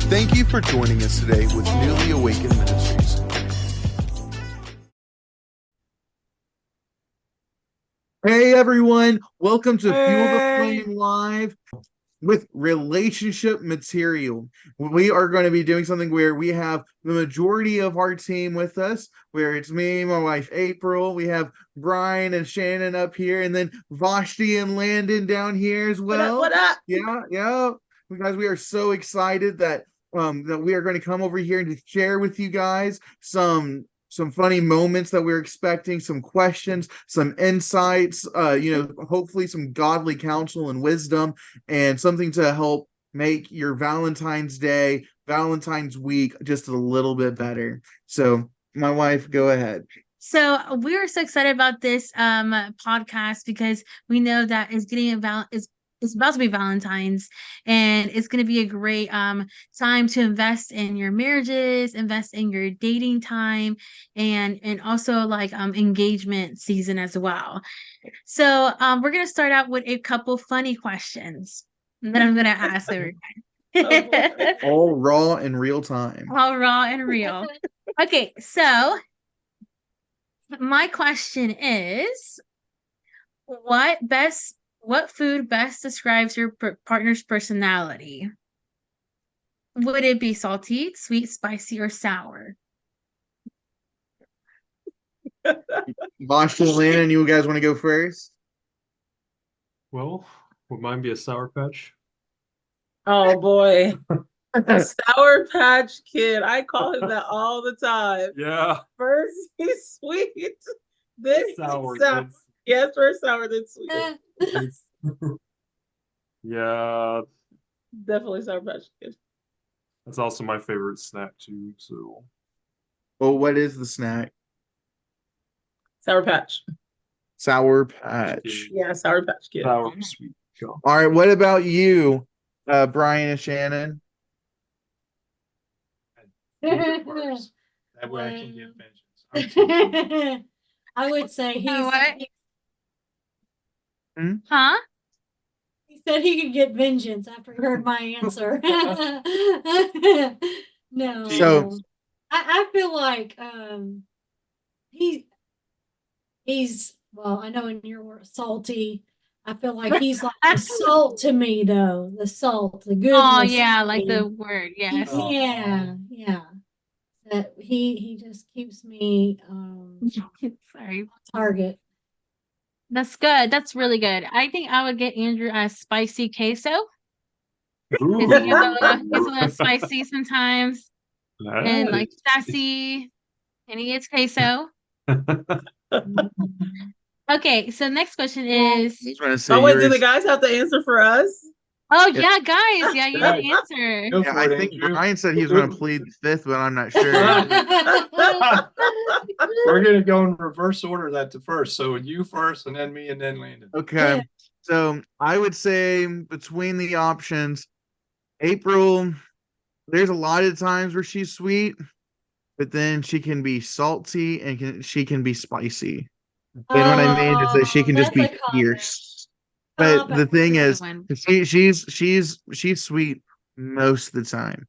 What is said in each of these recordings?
Thank you for joining us today with Newly Awakened Ministries. Hey everyone, welcome to Fuel the Flame Live with relationship material. We are going to be doing something where we have the majority of our team with us, where it's me, my wife April, we have Brian and Shannon up here, and then Vashti and Landon down here as well. What up? Yeah. Guys, we are so excited that we are going to come over here and to share with you guys some funny moments that we're expecting, some questions, some insights, hopefully some godly counsel and wisdom, and something to help make your Valentine's Day, Valentine's week just a little bit better. So, my wife, go ahead. So we are so excited about this podcast because we know that it's about to be Valentine's, and it's going to be a great time to invest in your marriages, invest in your dating time, and also like engagement season as well. So we're going to start out with a couple funny questions that I'm going to ask everybody. All raw in real time. All raw and real. Okay, so my question is, what food best describes your partner's personality? Would it be salty, sweet, spicy, or sour? Vashti and Landon, you guys want to go first? Well, would mine be a Sour Patch? Oh boy. A Sour Patch Kid. I call him that all the time. Yeah. First he's sweet, then Sour. sour. Yes, first sour, then sweet. Yeah. Definitely Sour Patch Kid. That's also my favorite snack too. So. Well, what is the snack? Sour Patch. Sour Patch. Yeah, Sour Patch Kid. Sour sweet. All right, what about you, Brian and Shannon? That way I can get vengeance. I would say Huh? he said he could get vengeance after he heard my answer. No. So- I feel like he's well, I know in your word salty. I feel like he's like the salt to me though. The salt, the goodness. Oh yeah, to like me. the word, yes. Yeah. That he just keeps me Sorry. target. That's good. That's really good. I think I would get Andrew a spicy queso. Ooh. He's a little spicy sometimes and like Nice. sassy, and he eats queso. Okay, so next question is, I was gonna say Oh wait, do yours- the guys have to answer for us? oh yeah, guys, yeah, you didn't answer. Oh, Yeah, I think Brian said he was going to plead the fifth, but I'm not sure. We're gonna go in reverse order that to first. So you first, and then me, and then Landon. Okay, so I would say between the options, April, there's a lot of times where she's sweet, but then she can be salty and she can be spicy. You know what I mean? Is that she can just be fierce. But the thing is, she's sweet most of the time.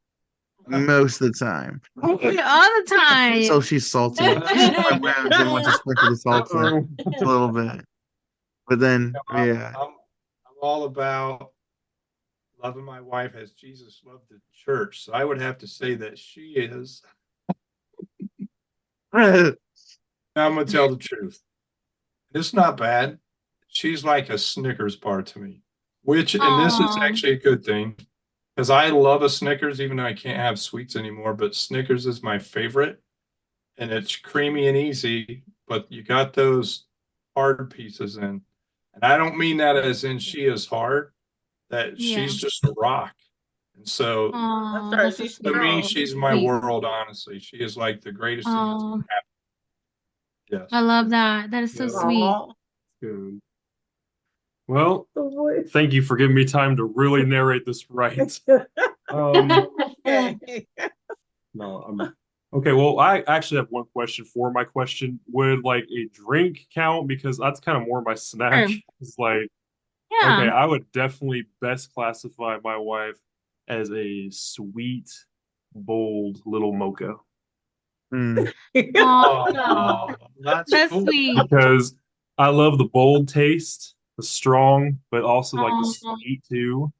Most of the time. All the time. So she's salty. I want to sprinkle the salt in a little bit. But then, yeah. I'm all about loving my wife as Jesus loved the church. So I would have to say that she is. I'm gonna tell the truth. It's not bad. She's like a Snickers bar to me, and this is Aw. actually a good thing because I love a Snickers, even though I can't have sweets anymore. But Snickers is my favorite, and it's creamy and easy. But you got those hard pieces in, and I don't mean that as in she is hard. That Yeah. she's just a rock, and so Aw, That's that's right, so she's to me, sweet. she's my Sweet. world. Honestly, she is like the greatest thing that's Aw. ever happened. Yes. I love that. That is so Yeah. sweet. Aw. Good. Well, The voice. thank you for giving me time to really narrate this right. Okay. No, okay. Well, I actually have one question for my question. Would like a drink count? Because that's kind of more my snack. Sure. It's like, Yeah. okay, I would definitely best classify my wife as a sweet, bold little mocha Mm. Aw, Oh, that's that's cool. sweet. because I love the bold taste, the strong, but also like the Aw. sweet too,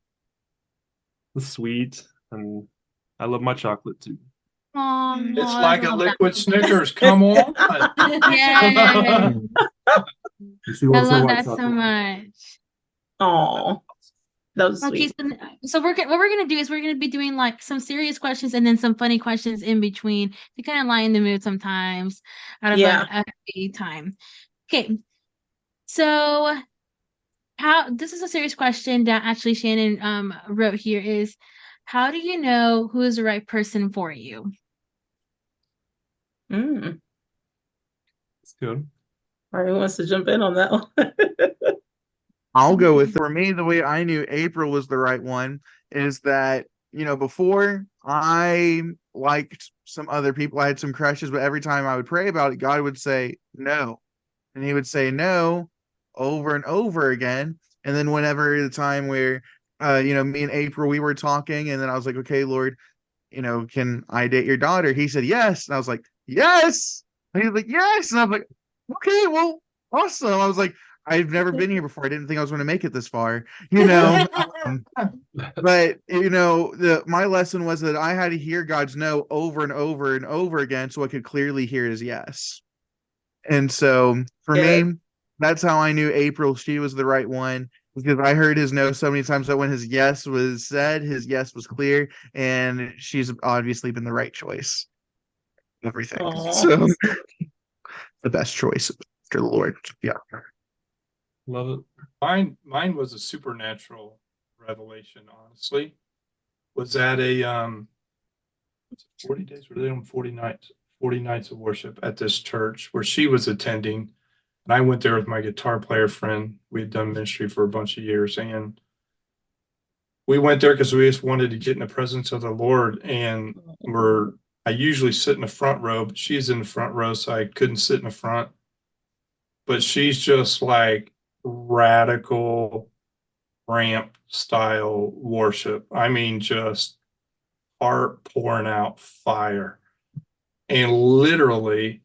the sweet, and I love my chocolate too. Aw, It's I like a love that. liquid Snickers. Come on. Yes, You see I what I'm saying love about that so chocolate? much. Oh, that was Okay, sweet. so what we're gonna do is we're gonna be doing like some serious questions and then some funny questions in between to kind of lighten the mood sometimes out of Yeah. a happy time. Okay, so how this is a serious question that actually Shannon wrote here is how do you know who is the right person for you? Mm. It's good. All right, who wants to jump in on that one? I'll go with for me, the way I knew April was the right one is that, before I liked some other people, I had some crushes, but every time I would pray about it, God would say no. And he would say no over and over again. And then whenever the time where me and April we were talking, and then I was like, okay, Lord, can I date your daughter? He said yes. And I was like, yes. And he was like, yes. And I'm like, okay, well, awesome. I was like, I've never been here before. I didn't think I was going to make it this far, you know. But my lesson was that I had to hear God's no over and over and over again so I could clearly hear his yes. And so for Yes. me, that's how I knew April, she was the right one because I heard his no so many times that when his yes was said, his yes was clear, and she's obviously been the right choice. Everything. Aw. So the best choice after the Lord. Yeah. Love it. Mine was a supernatural revelation, honestly. Was at a 40 days, were they on 40 nights? 40 nights of worship at this church where she was attending. And I went there with my guitar player friend. We had done ministry for a bunch of years. And we went there because we just wanted to get in the presence of the Lord. And I usually sit in the front row, but she's in the front row, so I couldn't sit in the front. But she's just like radical ramp style worship. I mean, just heart pouring out fire. And literally,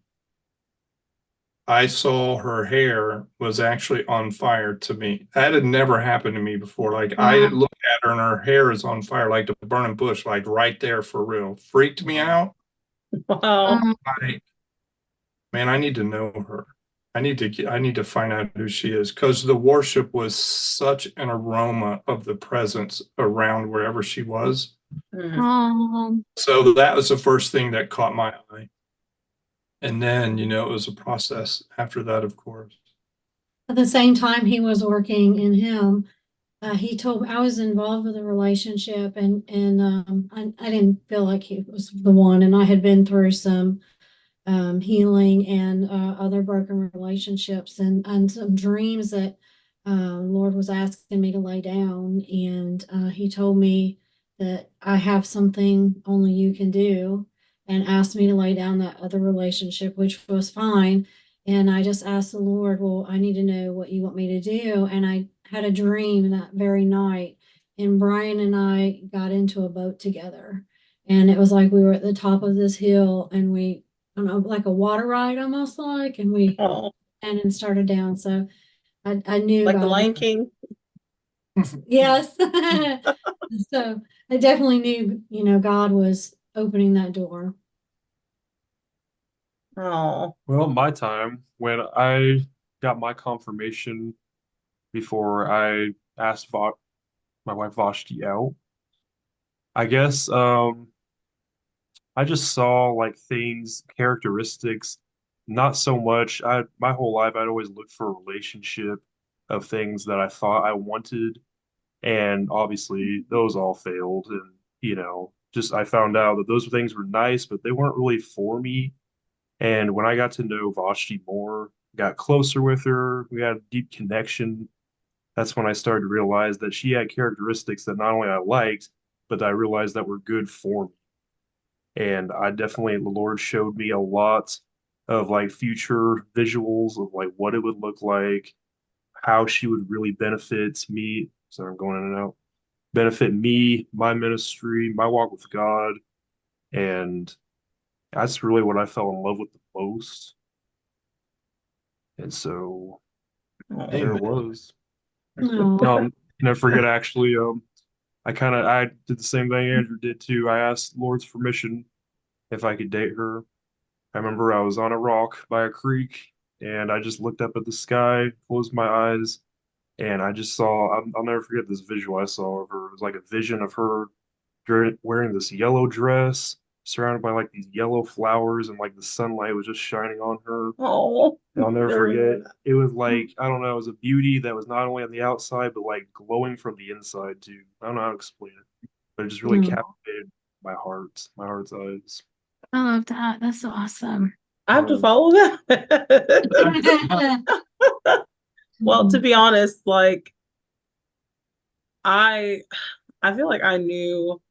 I saw her hair was actually on fire to me. That had never happened to me before. Like I Wow. look at her and her hair is on fire, like the burning bush, like right there for real. Freaked me out. Wow. Like, man, I need to know her. I need to find out who she is because the worship was such an aroma of the presence around wherever she was. Mm. Oh, So that was the first thing that caught my eye. And then, it was a process after that, of course. At the same time he was working in him, he told me I was involved with a relationship and I didn't feel like he was the one. And I had been through some healing and other broken relationships and some dreams that Lord was asking me to lay down. And he told me that I have something only you can do and asked me to lay down that other relationship, which was fine. And I just asked the Lord, well, I need to know what you want me to do. And I had a dream that very night, and Brian and I got into a boat together. And it was like we were at the top of this hill and I don't know, like a water ride almost like, and we Oh, and started down. So I knew like the God. Lion King. Yes. So I definitely knew, God was opening that door. Oh, Well, my time when I got my confirmation before I asked my wife Vashti out, I guess I just saw like things, characteristics, not so much. My whole life I'd always looked for a relationship of things that I thought I wanted, and obviously those all failed. And just I found out that those things were nice, but they weren't really for me. And when I got to know Vashti more, got closer with her, we had a deep connection. That's when I started to realize that she had characteristics that not only I liked, but I realized that were good for me. And the Lord showed me a lot of like future visuals of like what it would look like, how she would really benefit me. So I'm going in and out. benefit me, my ministry, my walk with God, and that's really what I fell in love with the most. And so there Amen. it was. No. Never forget actually, I did the same thing Andrew did too. I asked the Lord's permission if I could date her. I remember I was on a rock by a creek and I just looked up at the sky, closed my eyes, and I just saw, I'll never forget this visual I saw of her. It was like a vision of her wearing this yellow dress, surrounded by like these yellow flowers, and like the sunlight was just shining on her. Oh, And I'll never never forget. knew that. It was like, I don't know, it was a beauty that was not only on the outside, but like glowing from the inside too. I don't know how to explain it, but it just really No. captivated my heart's eyes. I love that. That's so awesome. I have to Um, follow that. Well, to be honest, like I I feel like I knew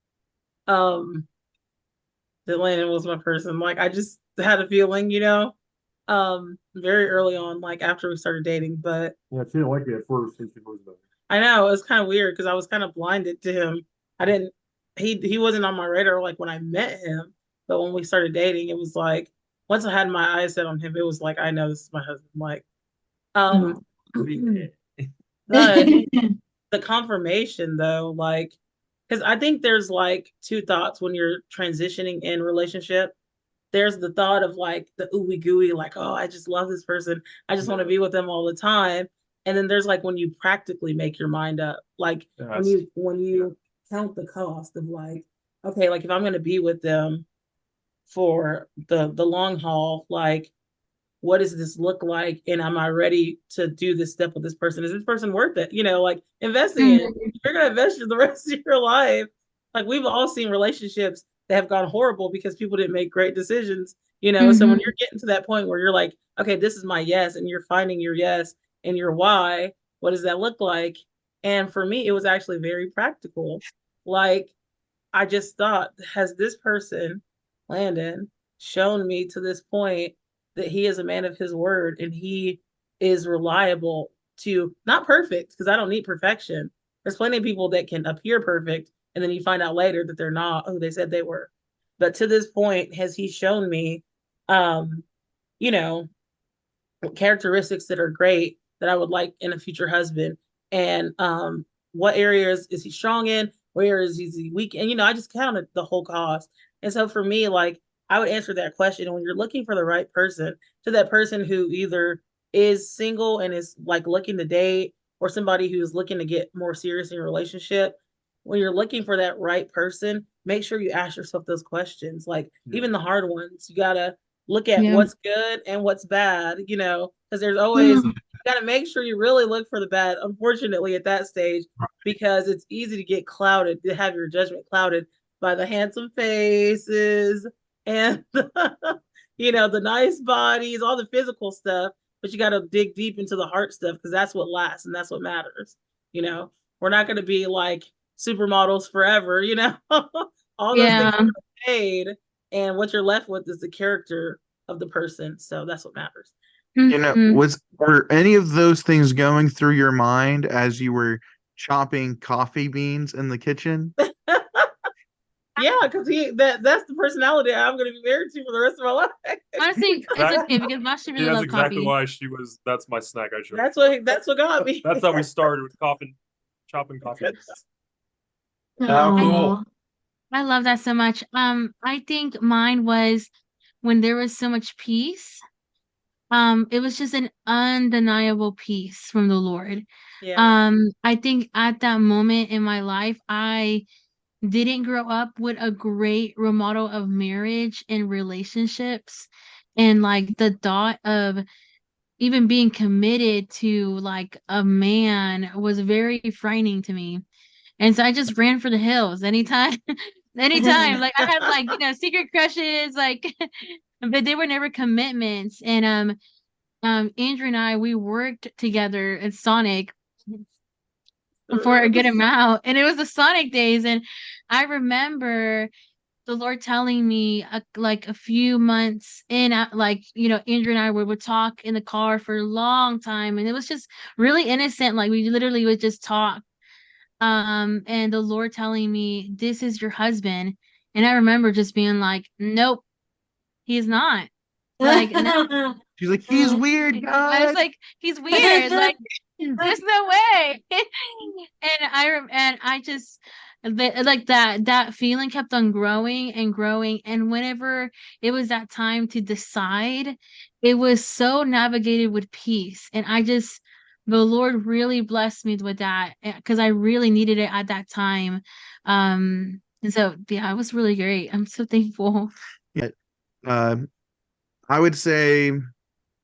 um that Landon was my person. Like I just had a feeling, very early on, like after we started dating. But Yeah, she didn't like me at first when she first met me. I know it was kind of weird because I was kind of blinded to him. I didn't he wasn't on my radar like when I met him, but when we started dating, it was like once I had my eyes set on him, it was like I know this is my husband. Like um but the confirmation though, like because I think there's like two thoughts when you're transitioning in relationship. There's the thought of like the ooey gooey, like, oh, I just love this person. I just want to be with them all the time. And then there's like when you practically make your mind up, like That's when you count the cost of like, okay, like if I'm gonna be with them for the long haul, like what does this look like? And am I ready to do this step with this person? Is this person worth it? Like investing in, if you're gonna invest in the rest of your life. Like we've all seen relationships that have gone horrible because people didn't make great decisions. So when Mhm. you're getting to that point where you're like, okay, this is my yes, and you're finding your yes and your why, what does that look like? And for me, it was actually very practical. Like I just thought, has this person, Landon, shown me to this point that he is a man of his word and he is reliable to not perfect, because I don't need perfection. There's plenty of people that can appear perfect and then you find out later that they're not who they said they were. But to this point, has he shown me um, you know, characteristics that are great that I would like in a future husband, and what areas is he strong in, where is he weak, and I just counted the whole cost. And so for me, like I would answer that question when you're looking for the right person, to that person who either is single and is like looking to date, or somebody who's looking to get more serious in a relationship. When you're looking for that right person, make sure you ask yourself those questions, like even the hard ones. You gotta look at Yeah. what's good and what's bad, because there's always, you got to make sure you really look for the bad, unfortunately, at that stage, because it's easy to get clouded, to have your judgment clouded by the handsome faces and, the nice bodies, all the physical stuff. But you got to dig deep into the heart stuff because that's what lasts and that's what matters. We're not going to be like supermodels forever. All those things Yeah. are paid, and what you're left with is the character of the person. So that's what matters. Mhm. Were any of those things going through your mind as you were chopping coffee beans in the kitchen? Yeah, because that's the personality I'm going to be married to for the rest of my life. Honestly, it's okay because Vashi really that's love exactly coffee. why that's my snack I chose. That's what got me. That's how we started with chopping coffee. How cool. Aw. I love that so much. I think mine was when there was so much peace. It was just an undeniable peace from the Lord. Yeah. I think at that moment in my life, I didn't grow up with a great role model of marriage and relationships. And like the thought of even being committed to like a man was very frightening to me. And so I just ran for the hills anytime, anytime. Like I had like, secret crushes, like, but they were never commitments. And Andrew and I, we worked together at Sonic for a good amount, and it was the Sonic days. And I remember the Lord telling me like a few months in, like, Andrew and I would talk in the car for a long time, and it was just really innocent. Like we literally would just talk. and the Lord telling me, this is your husband. And I remember just being like, nope, he's not. Like, no. She's like, he's weird, I guys. was like, he's weird. Like, there's no way. And I just like that feeling kept on growing and growing. And whenever it was that time to decide, it was so navigated with peace. And the Lord really blessed me with that because I really needed it at that time. And so yeah, it was really great. I'm so thankful. Um, I would say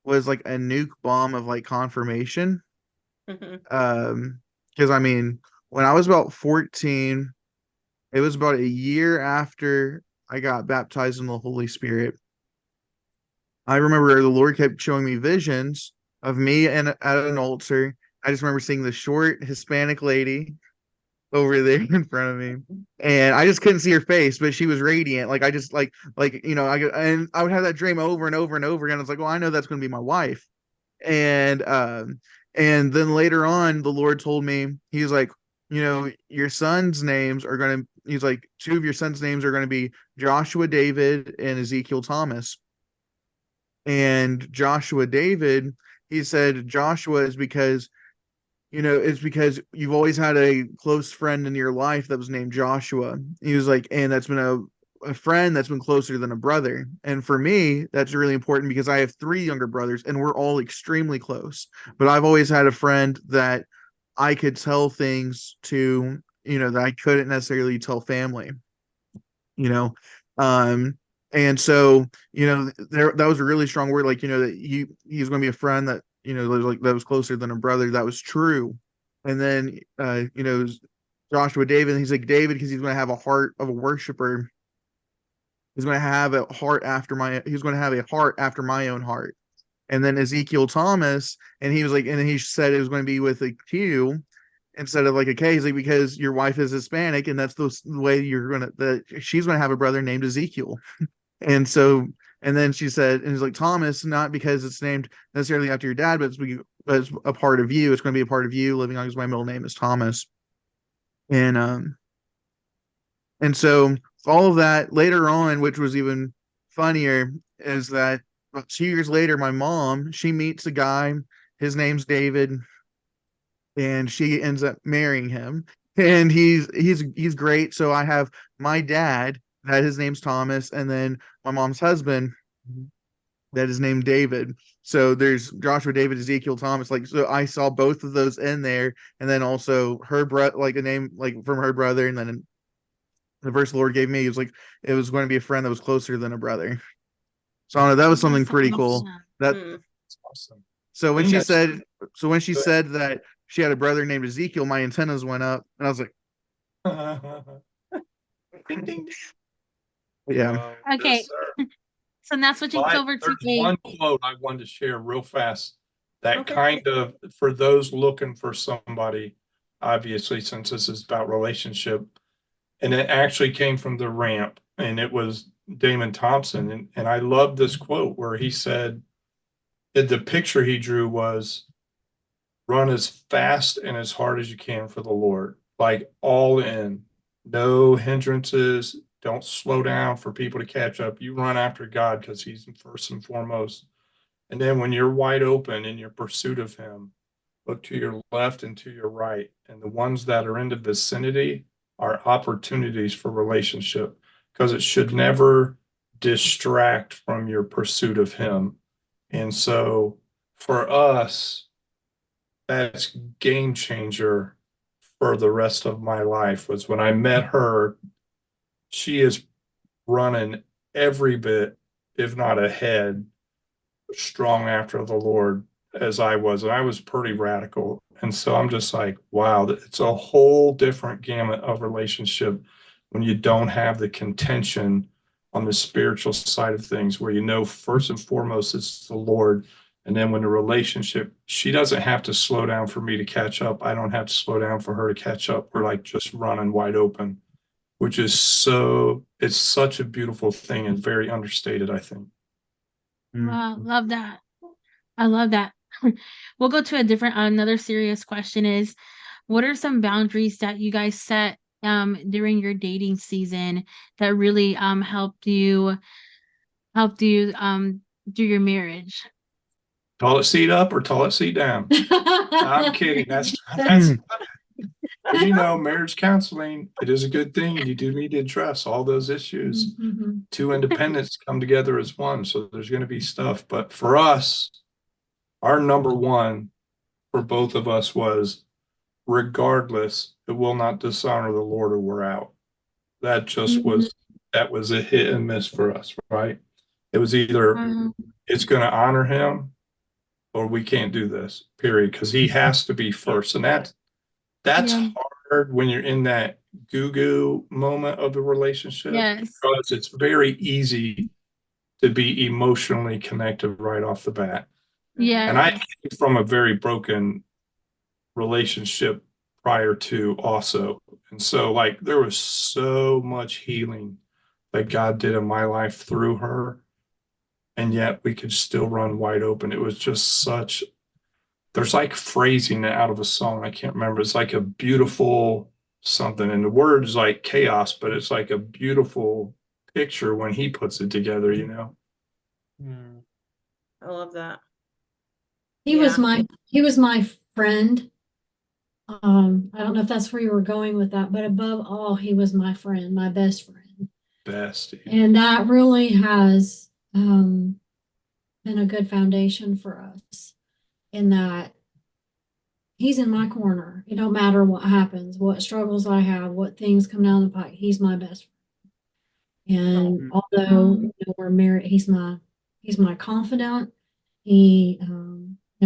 was like a nuke bomb of like confirmation. Because I mean, when I was about 14, it was about a year after I got baptized in the Holy Spirit. I remember the Lord kept showing me visions of me and at an altar. I just remember seeing the short Hispanic lady over there in front of me, and I just couldn't see her face, but she was radiant. Like I just like you know, I would have that dream over and over and over again. I was like, well, I know that's going to be my wife, and then later on, the Lord told me, he was like, you know, your sons' names are going to. He's like, two of your sons' names are going to be Joshua David and Ezekiel Thomas. And Joshua David, he said Joshua is because, you know, it's because you've always had a close friend in your life that was named Joshua. He was like, and that's been a friend that's been closer than a brother. And for me, that's really important because I have three younger brothers and we're all extremely close. But I've always had a friend that I could tell things to, you know, that I couldn't necessarily tell family, you know. And so, you know, that was a really strong word, like, you know, that he's going to be a friend that, you know, like that was closer than a brother. That was true. And then, you know, Joshua David, he's like David because he's going to have a heart of a worshiper. He's going to have a heart he's going to have a heart after my own heart. And then Ezekiel Thomas, and he was like, and he said it was going to be with a Q instead of like a K. He's like, because your wife is Hispanic, and that's the way she's going to have a brother named Ezekiel. And so, and then she said, and he's like, Thomas, not because it's named necessarily after your dad, but it's a part of you. It's going to be a part of you living on, because my middle name is Thomas. And so all of that later on, which was even funnier, is that 2 years later, my mom, she meets a guy, his name's David, and she ends up marrying him. And he's great. So I have my dad, that his name's Thomas, and then my mom's husband, that is named David. So there's Joshua David, Ezekiel Thomas. Like, so I saw both of those in there, and then also her brother, like a name like from her brother, and then the verse the Lord gave me, it was like it was going to be a friend that was closer than a brother. So I don't know, that was something pretty cool. That That's awesome. so when I think she said Go ahead. said that she had a brother named Ezekiel, my antennas went up, and I was like, Ding, ding, ding. yeah. Wow. Okay. Yes, sir. So now switching over to There's a one quote I wanted to share real fast that Okay. kind of, for those looking for somebody, obviously, since this is about relationship, and it actually came from the Ramp, and it was Damon Thompson. And I love this quote where he said that the picture he drew was run as fast and as hard as you can for the Lord, like all in, no hindrances. Don't slow down for people to catch up. You run after God because he's first and foremost. And then when you're wide open in your pursuit of him, look to your left and to your right. And the ones that are in the vicinity are opportunities for relationship, because it should never distract from your pursuit of him. And so for us, that's game changer for the rest of my life was when I met her. She is running every bit, if not ahead, strong after the Lord as I was. And I was pretty radical. And so I'm just like, wow, it's a whole different gamut of relationship when you don't have the contention on the spiritual side of things, where you know first and foremost it's the Lord. And then when the relationship, she doesn't have to slow down for me to catch up. I don't have to slow down for her to catch up. We're like just running wide open, which is it's such a beautiful thing and very understated, I think. wow, love that. I love that. We'll go to another serious question is, what are some boundaries that you guys set during your dating season that really helped you do your marriage? Toilet seat up or toilet seat down? I'm kidding. That's you know, marriage counseling, it is a good thing. You do need to address all those issues. Mhm. Two independents come together as one. So there's going to be stuff. But for us, our number one for both of us was regardless, it will not dishonor the Lord or we're out. That just was, that was a hit and miss for us, right? It was either it's going to honor him or we can't do this, period. Because he has to be first. And that's Yeah. hard when you're in that goo moment of the relationship. Yes. Because it's very easy to be emotionally connected right off the bat. Yeah. And I came from a very broken relationship prior to also. And so like there was so much healing that God did in my life through her. And yet we could still run wide open. It was just such, there's like phrasing out of a song. I can't remember. It's like a beautiful something. And the word is like chaos, but it's like a beautiful picture when he puts it together, you know? I love that. He was my friend. I don't know if that's where you were going with that, but above all, he was my friend, my best friend. Bestie. And that really has been a good foundation for us in that he's in my corner. It don't matter what happens, what struggles I have, what things come down the pike. He's my best friend. And although we're married, he's my confidant. He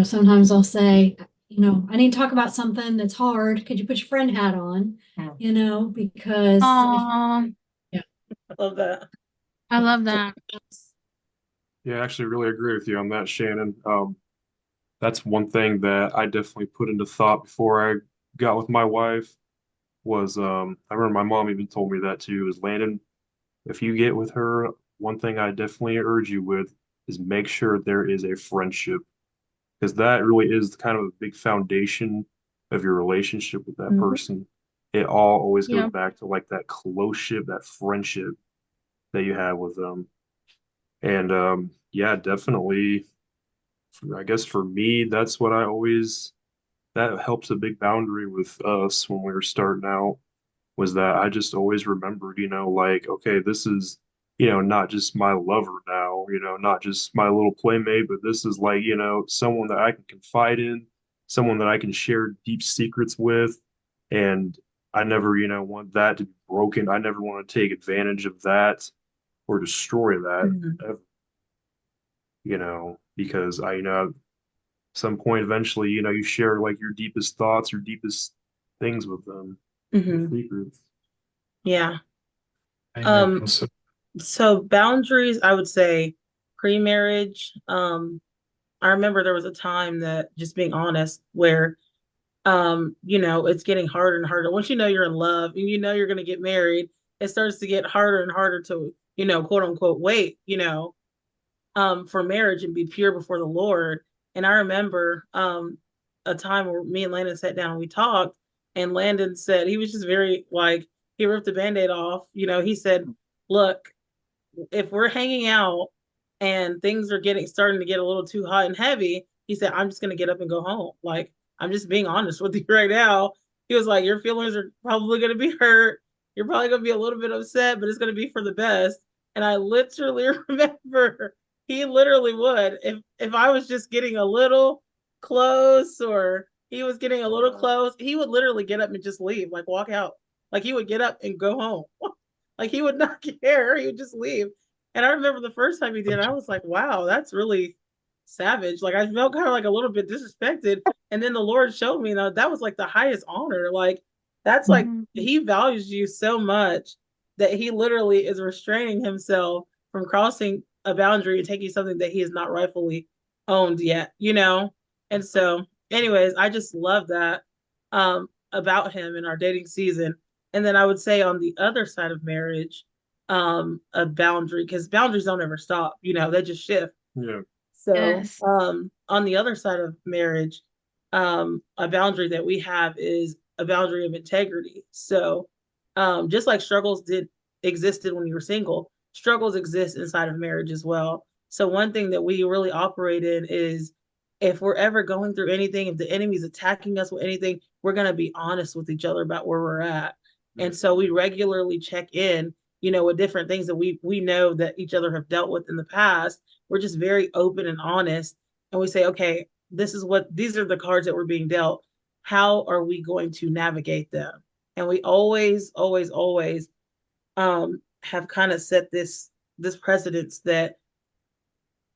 sometimes I'll say, I need to talk about something that's hard. Could you put your friend hat on? Because Aww. I love that. I love that. Yeah, I actually really agree with you on that, Shannon. That's one thing that I definitely put into thought before I got with my wife was I remember my mom even told me that too, is Landon, if you get with her, one thing I definitely urge you with is make sure there is a friendship because that really is kind of a big foundation of your relationship with that person. It all always goes back to like that closeship, that friendship that you have with them. And yeah, definitely, I guess for me, that's what that helps a big boundary with us when we were starting out was that I just always remembered, like, okay, this is, not just my lover now, not just my little playmate, but this is like, someone that I can confide in, someone that I can share deep secrets with. And I never, want that to be broken. I never want to take advantage of that or destroy that ever, because I, some point eventually, you share like your deepest thoughts, your deepest things with them, secrets. Yeah. Amen. So boundaries, I would say pre-marriage. I remember there was a time that, just being honest, where it's getting harder and harder. Once you're in love and you're going to get married, it starts to get harder and harder to, quote unquote, wait, for marriage and be pure before the Lord. And I remember a time where me and Landon sat down and we talked, and Landon said, he was just very like, he ripped the Band-Aid off. He said, look, if we're hanging out and things are starting to get a little too hot and heavy, he said, I'm just going to get up and go home. Like, I'm just being honest with you right now. He was like, your feelings are probably going to be hurt. You're probably going to be a little bit upset, but it's going to be for the best. And I literally remember he literally would, if I was just getting a little close or he was getting a little close, he would literally get up and just leave, like walk out. Like he would get up and go home. Like he would not care. He would just leave. And I remember the first time he did, I was like, wow, that's really savage. Like I felt kind of like a little bit disrespected. And then the Lord showed me that was like the highest honor. Like that's like he values you so much that he literally is restraining himself from crossing a boundary and taking something that he has not rightfully owned yet, And so, anyways, I just love that about him in our dating season. And then I would say on the other side of marriage, a boundary, because boundaries don't ever stop, they just shift. Yeah. So Yes. on the other side of marriage, a boundary that we have is a boundary of integrity. So just like struggles did existed when you were single, struggles exist inside of marriage as well. So one thing that we really operate in is if we're ever going through anything, if the enemy's attacking us with anything, we're going to be honest with each other about where we're at. And so we regularly check in, with different things that we know that each other have dealt with in the past. We're just very open and honest. And we say, okay, these are the cards that were being dealt. How are we going to navigate them? And we always, always, always have kind of set this precedence that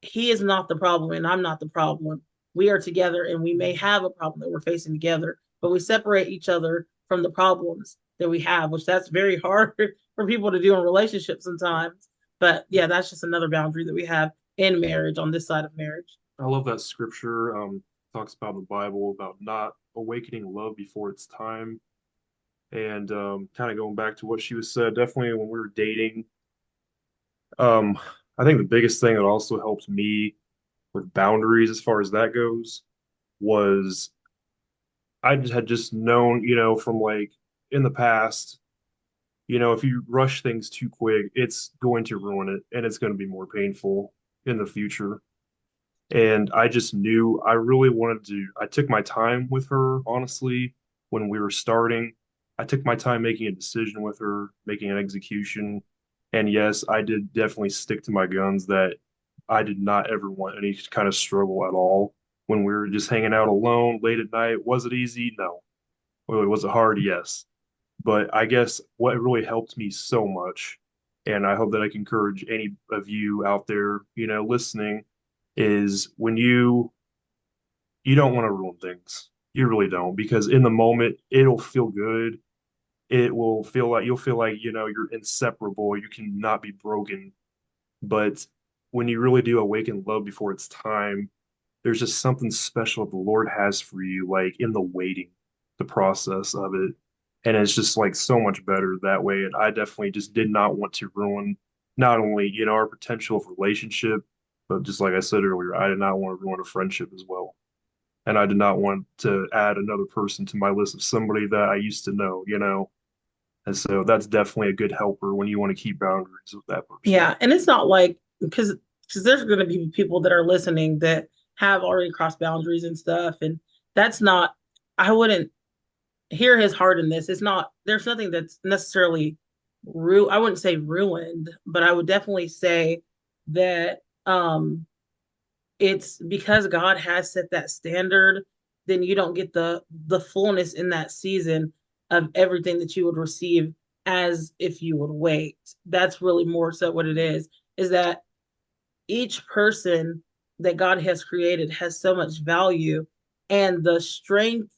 he is not the problem and I'm not the problem. We are together and we may have a problem that we're facing together, but we separate each other from the problems that we have, which that's very hard for people to do in relationships sometimes. But yeah, that's just another boundary that we have in marriage on this side of marriage. I love that scripture talks about in the Bible about not awakening love before it's time. And kind of going back to what she was said, definitely when we were dating, I think the biggest thing that also helped me with boundaries as far as that goes was I had just known, from like in the past, if you rush things too quick, it's going to ruin it and it's going to be more painful in the future. And I just knew I really wanted to, I took my time with her, honestly, when we were starting. I took my time making a decision with her, making an execution. And yes, I did definitely stick to my guns that I did not ever want any kind of struggle at all when we were just hanging out alone late at night. Was it easy? No. Well, was it hard? Yes. But I guess what really helped me so much, and I hope that I can encourage any of you out there, listening, is when you don't want to ruin things. You really don't, because in the moment it'll feel good. It will feel like you'll feel like, you're inseparable. You cannot be broken. But when you really do awaken love before it's time, there's just something special the Lord has for you, like in the waiting, the process of it. And it's just like so much better that way. And I definitely just did not want to ruin not only, our potential of relationship, but just like I said earlier, I did not want to ruin a friendship as well. And I did not want to add another person to my list of somebody that I used to know. And so that's definitely a good helper when you want to keep boundaries with that person. Yeah. And it's not like, because there's going to be people that are listening that have already crossed boundaries and stuff. And that's not, I wouldn't hear his heart in this. It's not, there's nothing that's necessarily I wouldn't say ruined, but I would definitely say that it's because God has set that standard, then you don't get the fullness in that season of everything that you would receive as if you would wait. That's really more so what it is that each person that God has created has so much value, and the strength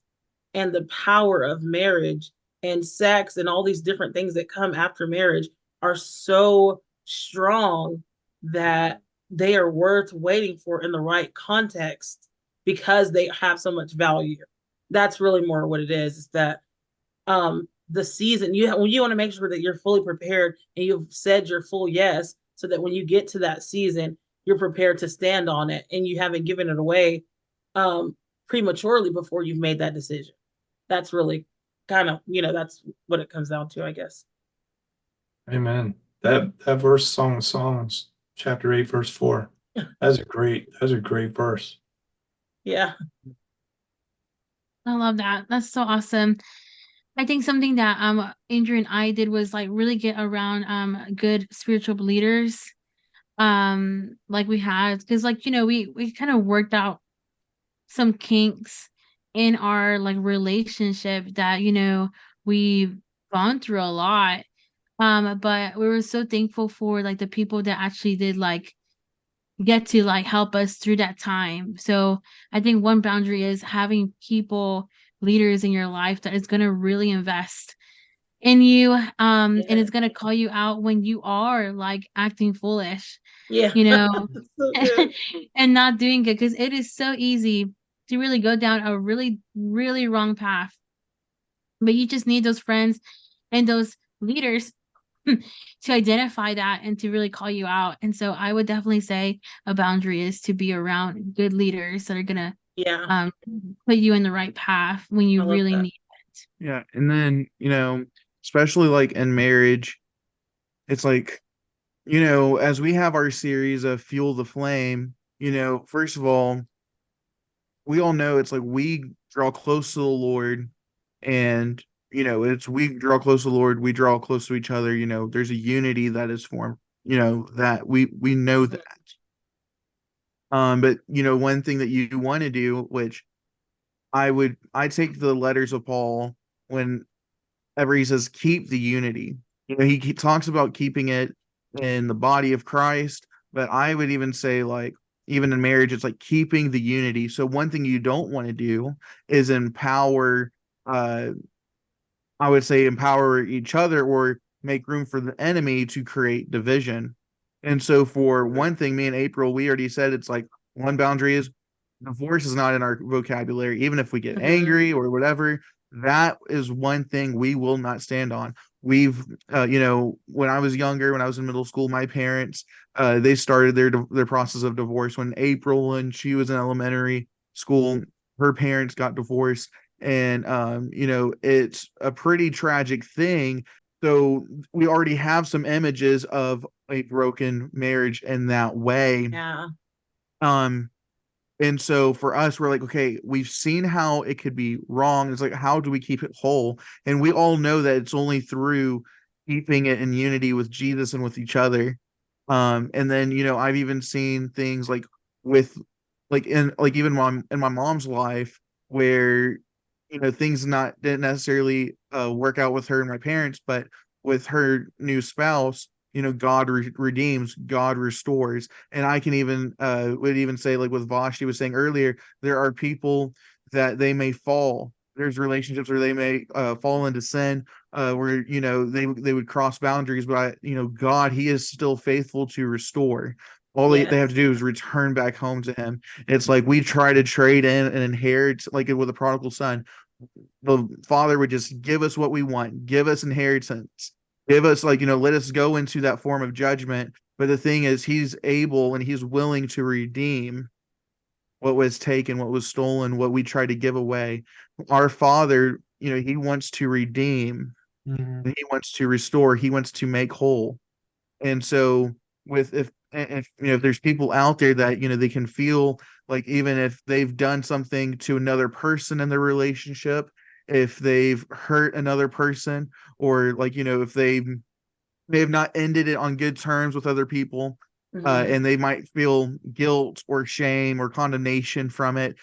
and the power of marriage and sex and all these different things that come after marriage are so strong that they are worth waiting for in the right context because they have so much value. That's really more what it is that the season when you want to make sure that you're fully prepared and you've said your full yes, so that when you get to that season, you're prepared to stand on it and you haven't given it away prematurely before you've made that decision. That's really kind of, that's what it comes down to, I guess. Amen. That verse, Song of Songs, chapter 8, verse 4. That's a great verse. Yeah. I love that. That's so awesome. I think something that Andrew and I did was like really get around good spiritual leaders. Like we had, because like we kind of worked out some kinks in our like relationship that we've gone through a lot. But we were so thankful for like the people that actually did like get to like help us through that time. So I think one boundary is having leaders in your life that is going to really invest in you, and it's going to call you out when you are like acting foolish, So and not doing good, because it is so easy to really go down a really, really wrong path. But you just need those friends and those leaders to identify that and to really call you out. And so I would definitely say a boundary is to be around good leaders that are gonna put you in the right path when you really need Yeah. And then, especially like in marriage, it's like, as we have our series of Fuel the Flame, first of all, we all know it's like we draw close to the Lord, and it's we draw close to the Lord, we draw close to each other. There's a unity that is formed, that we know that. But one thing that you want to do, which I take the letters of Paul whenever he says keep the unity. He talks about keeping it in the body of Christ, but I would even say, like, even in marriage, it's like keeping the unity. So one thing you don't want to do is empower, I would say empower each other or make room for the enemy to create division. And so for one thing, me and April, we already said it's like one boundary is divorce is not in our vocabulary. Even if we get angry or whatever, that is one thing we will not stand on. We've, when I was younger, when I was in middle school, my parents, they started their process of divorce when April, when she was in elementary school, her parents got divorced, and it's a pretty tragic thing. So we already have some images of a broken marriage in that way. Yeah. And so for us, we're like, okay, we've seen how it could be wrong. It's like, how do we keep it whole? And we all know that it's only through keeping it in unity with Jesus and with each other. And then, I've even seen things like with even in my mom's life where, things not didn't necessarily work out with her and my parents, but with her new spouse, God redeems, God restores. And I can even would even say, like with Vashti was saying earlier, there are people that they may fall. There's relationships where they may fall into sin, where they would cross boundaries, but God, He is still faithful to restore. All they have to do is return back home to Him. It's like we try to trade in and inherit, like with a prodigal son. The father would just give us what we want, give us inheritance, give us, like, let us go into that form of judgment. But the thing is, He's able and He's willing to redeem what was taken, what was stolen, what we tried to give away. Our Father, He wants to redeem, Mhm. He wants to restore, He wants to make whole. And so with if there's people out there that they can feel like, even if they've done something to another person in their relationship, if they've hurt another person, or like if they have not ended it on good terms with other people, and they might feel guilt or shame or condemnation from it,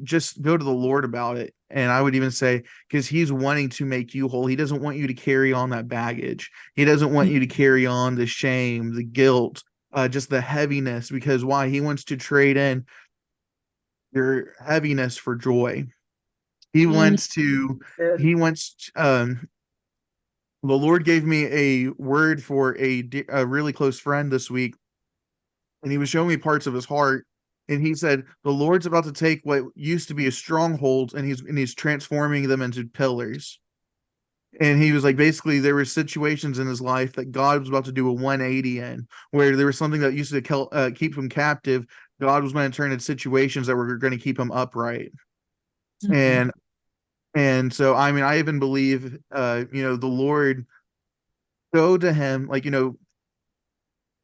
just go to the Lord about it. And I would even say, because He's wanting to make you whole, He doesn't want you to carry on that baggage. He doesn't want you to carry on the shame, the guilt, just the heaviness. Because why? He wants to trade in your heaviness for joy. He wants to, he wants, the Lord gave me a word for a really close friend this week, and He was showing me parts of his heart. And He said, the Lord's about to take what used to be a stronghold, and He's transforming them into pillars. And he was like, basically, there were situations in his life that God was about to do a 180 in, where there was something that used to keep him captive. God was going to turn into situations that were going to keep him upright. Okay. And so, I mean, I even believe, the Lord, go to Him, like,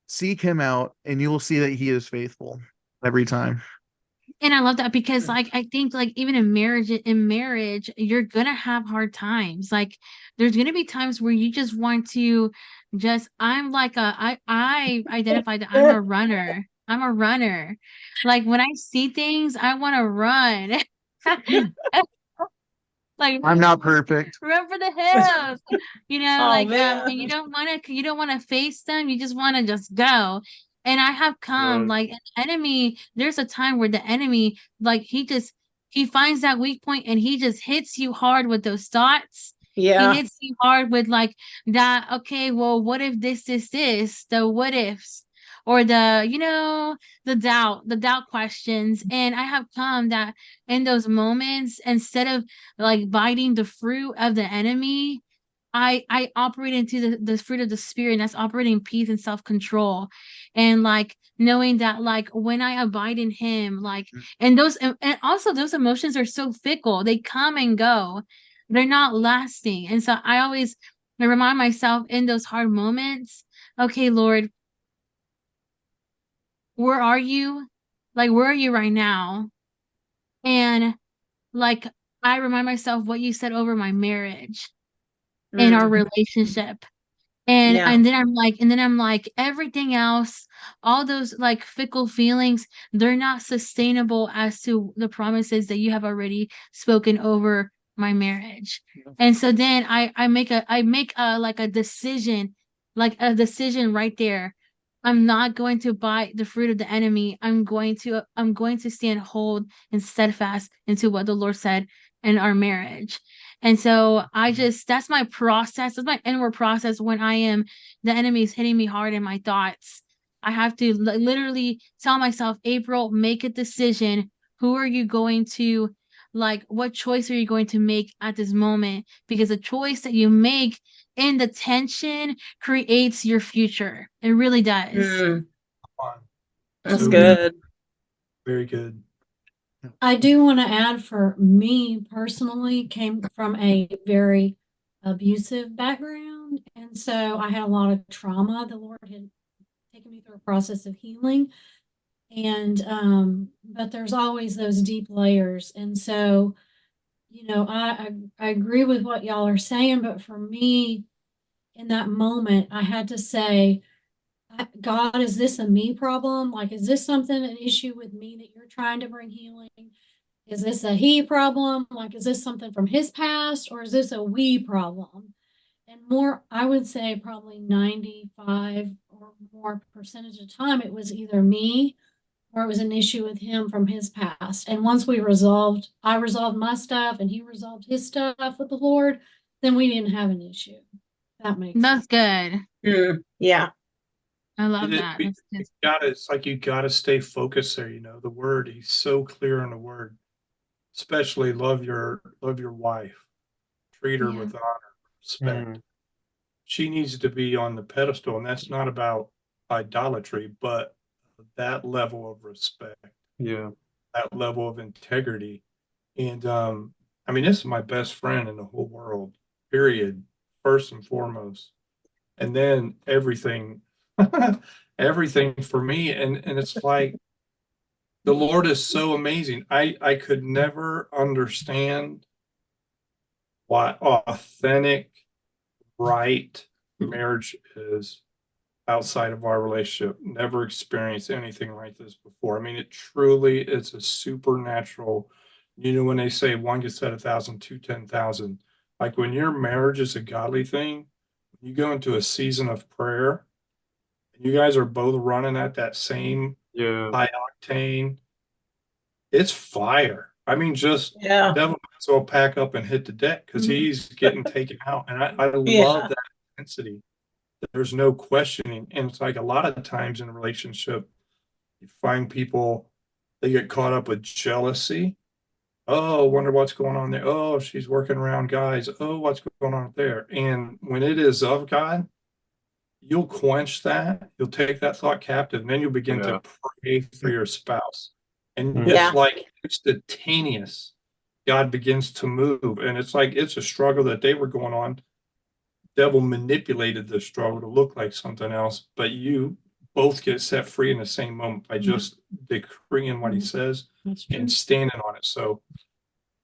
seek Him out, and you will see that He is faithful every time. And I love that because, like, I think, like, even in marriage, you're gonna have hard times. Like, there's gonna be times where you just want to I'm like I identify that I'm a runner. I'm a runner. Like, when I see things, I want to run. Like, I'm not perfect. run for the hills. Oh Like, man. and you don't want to face them. You just want to just go. And I have come, Right. like, an enemy, there's a time where the enemy, like, he finds that weak point and he just hits you hard with those thoughts. He Yeah. hits you hard with, like, that, okay, well, what if this, the what ifs, or the doubt questions. And I have come that in those moments, instead of, like, biting the fruit of the enemy, I operate into the fruit of the spirit, and that's operating peace and self-control. And, like, knowing that, like, when I abide in Him, like, and also those emotions are so fickle, they come and go. they're not lasting. And so I remind myself in those hard moments, okay, Lord, where are you? Like, where are you right now? And like, I remind myself what you said over my marriage and our Mm, relationship. And yeah. and then I'm like everything else, all those like fickle feelings, they're not sustainable as to the promises that you have already spoken over my marriage. And so then I make a like a decision right there. I'm not going to buy the fruit of the enemy. I'm going to stand hold and steadfast into what the Lord said in our marriage. And so that's my process. That's my inward process when the enemy is hitting me hard in my thoughts. I have to literally tell myself, April, make a decision. Who are you going to, like, what choice are you going to make at this moment? Because the choice that you make in the tension creates your future. It really does. Mm, that's So Mhm. good. very good. I do want to add, for me personally, came from a very abusive background. And so I had a lot of trauma. The Lord had taken me through a process of healing. And but there's always those deep layers. And so, I agree with what y'all are saying, but for me, in that moment, I had to say, God, is this a me problem? Like, is this an issue with me that you're trying to bring healing? Is this a he problem? Like, is this something from his past, or is this a we problem? And more, I would say probably 95 or more percentage of time, it was either me or it was an issue with him from his past. And once I resolved my stuff and he resolved his stuff with the Lord, then we didn't have an issue. That makes That's sense. good. Mm, yeah. I love It, that. we, That's good. it's like you gotta stay focused there, the word, he's so clear on the word, especially love your wife, treat her Yeah. with honor, respect. Mm, She needs to be on the pedestal, and that's not about idolatry, but that level of respect, yeah. that level of integrity. And I mean, this is my best friend in the whole world, period, first and foremost. And then everything, everything for me. And it's like the Lord is so amazing. I could never understand what authentic, right marriage is outside of our relationship. Never experienced anything like this before. I mean, it truly is a supernatural. When they say one gets at 1,000, two 10,000, like when your marriage is a godly thing, you go into a season of prayer, and you guys are both running at that same Yeah. high octane. It's fire. I mean, just Yeah. devil might as well pack up and hit the deck because Mhm. he's getting taken out. And I love Yeah. that intensity. There's no questioning. And it's like a lot of times in a relationship, you find people, they get caught up with jealousy. Oh, wonder what's going on there. Oh, she's working around guys. Oh, what's going on there? And when it is of God, you'll quench that. You'll take that thought captive, and then you'll begin Yeah. to pray for your spouse. And Mm. it's Yeah. like instantaneous. God begins to move. And it's like it's a struggle that they were going on. Devil manipulated the struggle to look like something else, but you both get set free in the same moment by just decreeing what he says That's true. and standing on it. So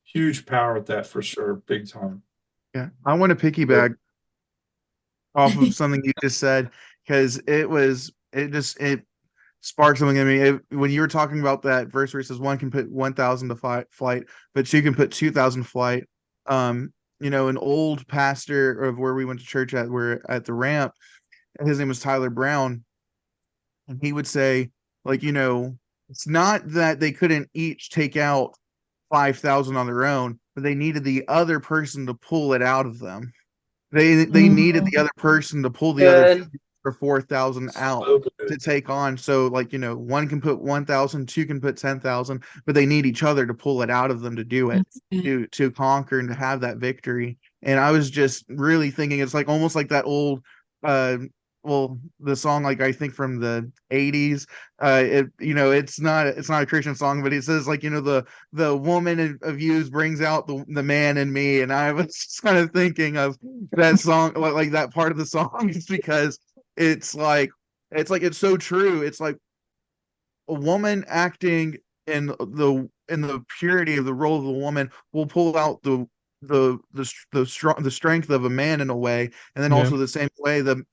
huge power with that for sure, big time. Yeah, I want to piggyback off of something you just said because it sparked something in me. When you were talking about that verse where it says one can put 1,000 to flight, but two can put 2,000 flight. An old pastor of where we went to church at, we're at the ramp, his name was Tyler Brown, and he would say, like, it's not that they couldn't each take out 5,000 on their own, but they needed the other person to pull it out of them. They needed the other person to pull the other Good. for 4,000 out So to good. take on. So like, one can put 1,000, two can put 10,000, but they need each other to pull it out of them to do it, That's good. to conquer and to have that victory. And I was just really thinking it's like almost like that old well, the song, like I think from the 80s. It's not a Christian song, but it says like, the woman of you brings out the man in me. And I was just kind of thinking of that song, like that part of the song, just because it's like it's so true. It's like a woman acting in the purity of the role of the woman will pull out the strength of a man in a way, and then Yeah. also the same way the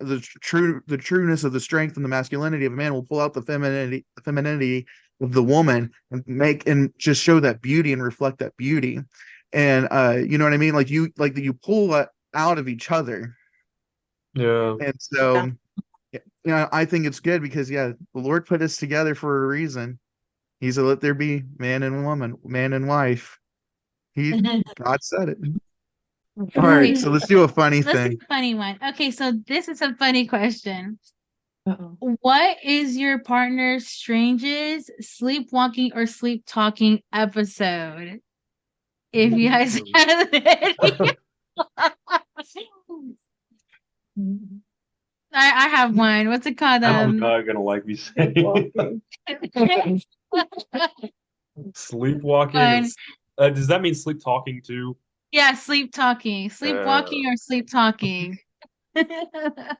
trueness of the strength and the masculinity of a man will pull out the femininity of the woman and make and just show that beauty and reflect that beauty. And you know what I mean, like you pull it out of each other. Yeah. And so I think it's good because the Lord put us together for a reason. He said, "Let there be man and woman, man and wife." God said it. All right, so let's do a funny Let's do thing. a funny one. Okay, so this is a funny question. Uh-oh. What is your partner's strangest sleepwalking or sleep talking episode? If you guys have it. I have one. What's it called? I'm not gonna like me saying sleepwalking. Fine. Does that mean sleep talking too? Yeah, sleep talking. Sleepwalking or sleep talking. I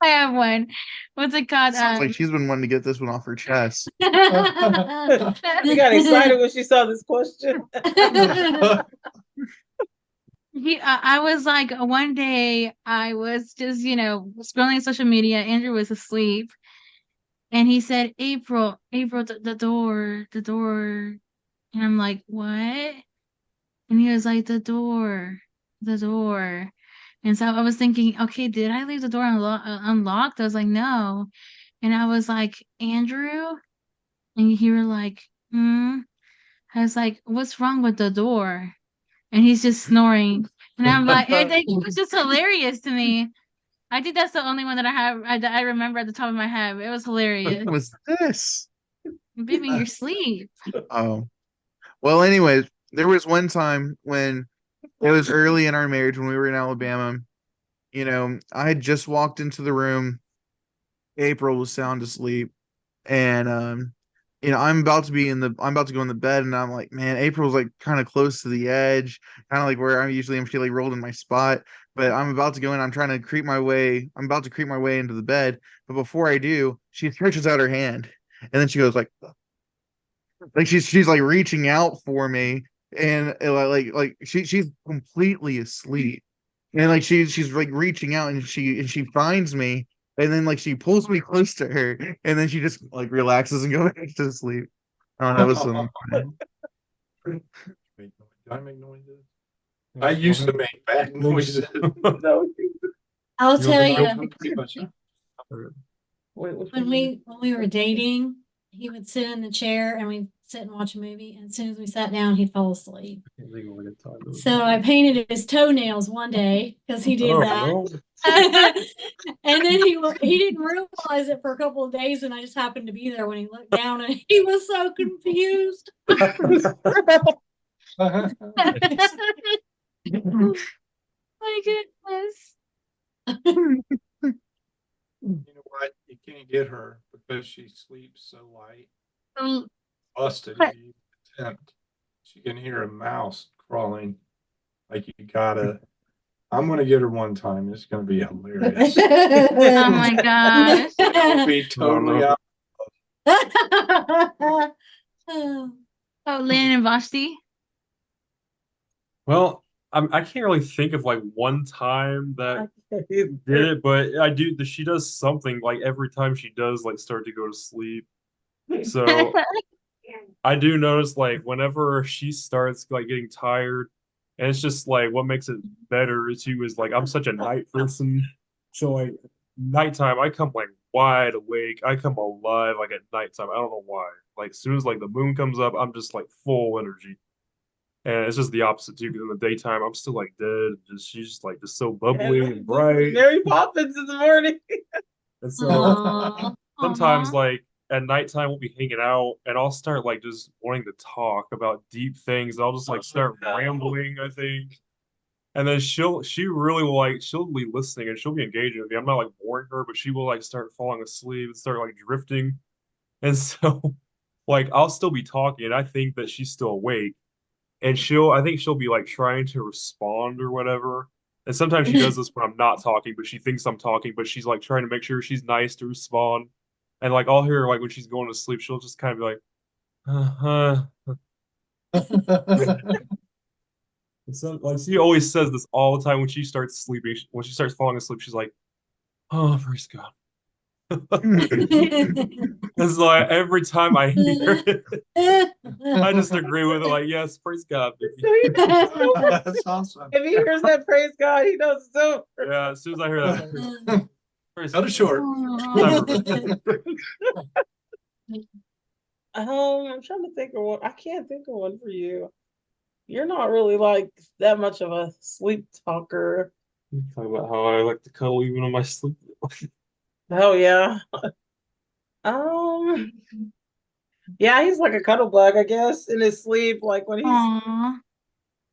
have one. What's it called? Sounds like she's been wanting to get this one off her chest. She got excited when she saw this question. I was like, one day I was just, scrolling social media. Andrew was asleep, and he said, April, the door, the door. And I'm like, what? And he was like, the door, the door. And so I was thinking, okay, did I leave the door unlocked? I was like, no. And I was like, Andrew? And he were like, hmm. I was like, what's wrong with the door? And he's just snoring. And I'm like, it was just hilarious to me. I think that's the only one that I remember at the top of my head. It was hilarious. What was this? Baby, you're asleep. Oh, well, anyways, there was one time when it was early in our marriage when we were in Alabama. I had just walked into the room. April was sound asleep, and I'm about to go in the bed, and I'm like, man, April's like kind of close to the edge, kind of like where I'm she like rolled in my spot, but I'm about to go in. I'm about to creep my way into the bed, but before I do, she stretches out her hand, and then she goes like she's like reaching out for me, and she's completely asleep, and like she's like reaching out, and she finds me, and then like she pulls me close to her, and then she just like relaxes and goes back to sleep. Oh, that was so funny. Do I make noises? I used to make bad noises. I'll You tell want me to you, go? Pretty much. when we were dating, he would sit in the chair and we'd sit and watch a movie. And as soon as we sat down, he'd fall asleep. So I painted his toenails one day because he did that. And then he didn't realize it for a couple of days, and I just happened to be there when he looked down, and he was so confused. My goodness. You know what? You can't get her because she sleeps so light. Mm. Busted if you attempt. She can hear a mouse crawling. Like you gotta. I'm gonna get her one time. It's gonna be hilarious. Oh my gosh. It'll be totally out. Oh, Lynn and Vashti. Well, I can't really think of like one time that did it, but I do. She does something like every time she does like start to go to sleep. So I do notice like whenever she starts like getting tired, and it's just like what makes it better too is like I'm such a night person. So like nighttime, I come like wide awake. I come alive like at nighttime. I don't know why. Like as soon as like the moon comes up, I'm just like full energy. And it's just the opposite too, because in the daytime I'm still like dead. She's just like just so bubbly and bright. Mary Poppins in the morning. And so Aw. sometimes Aw. like at nighttime we'll be hanging out and I'll start like just wanting to talk about deep things. I'll just like start rambling, I think. And then she really will like she'll be listening and she'll be engaging with me. I'm not like boring her, but she will like start falling asleep and start like drifting. And so like I'll still be talking and I think that she's still awake. And I think she'll be like trying to respond or whatever. And sometimes she does this when I'm not talking, but she thinks I'm talking, but she's like trying to make sure she's nice to respond. And like I'll hear her like when she's going to sleep, she'll just kind of be like, And so, like she always says this all the time when she starts sleeping. When she starts falling asleep, she's like, "Oh, praise God." It's like every time I hear it, I just agree with it. Like, yes, praise God, baby. That's awesome. If he hears that, praise God, he knows so. Yeah, as soon as I hear that, praise Cut it short. I'm trying to think of one. I can't think of one for you. You're not really like that much of a sleep talker. Talk about how I like to cuddle even in my sleep. Oh yeah. Yeah, he's like a cuddle bug, I guess, in his sleep. Like when he's Aw.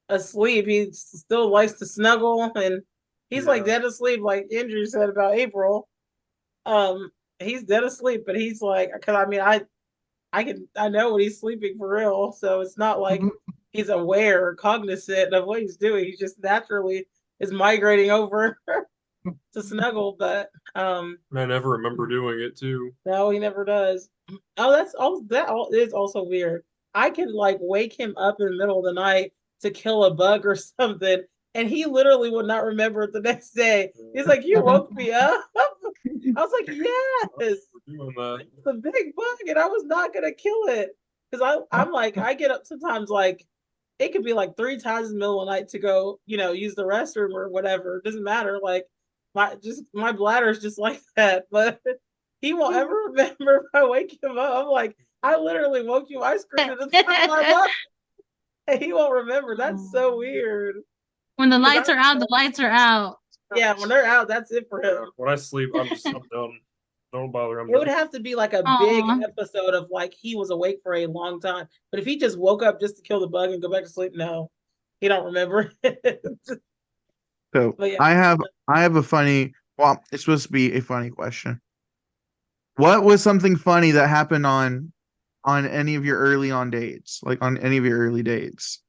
asleep, he still likes to snuggle, and he's like Yeah. dead asleep, like Andrew said about April. He's dead asleep, but he's like, because I mean, I know when he's sleeping for real, so it's not like he's aware or cognizant of what he's doing. He just naturally is migrating over to snuggle, but I never remember doing it too. no, he never does. Oh, that is also weird. I can like wake him up in the middle of the night to kill a bug or something, and he literally would not remember it the next day. He's like, "You woke me up." I was like, "Yes, We're doing that. it's a big bug, and I was not gonna kill it." Because I'm like, I get up sometimes like it could be like 3 times in the middle of the night to go, use the restroom or whatever. It doesn't matter. Like my bladder is just like that. But he won't ever remember if I wake him up. I'm like, I literally woke you. I screamed at the top of my lungs. And he won't remember. That's so weird. When the lights are out, the lights are out. Yeah, when they're out, that's it for him. When I sleep, I'm done. Don't bother. I'm It would done. have to be like a big Aw. episode of like he was awake for a long time. But if he just woke up just to kill the bug and go back to sleep, no, he don't remember. So But yeah. I have a funny. Well, it's supposed to be a funny question. What was something funny that happened on any of your early on dates? Like on any of your early dates?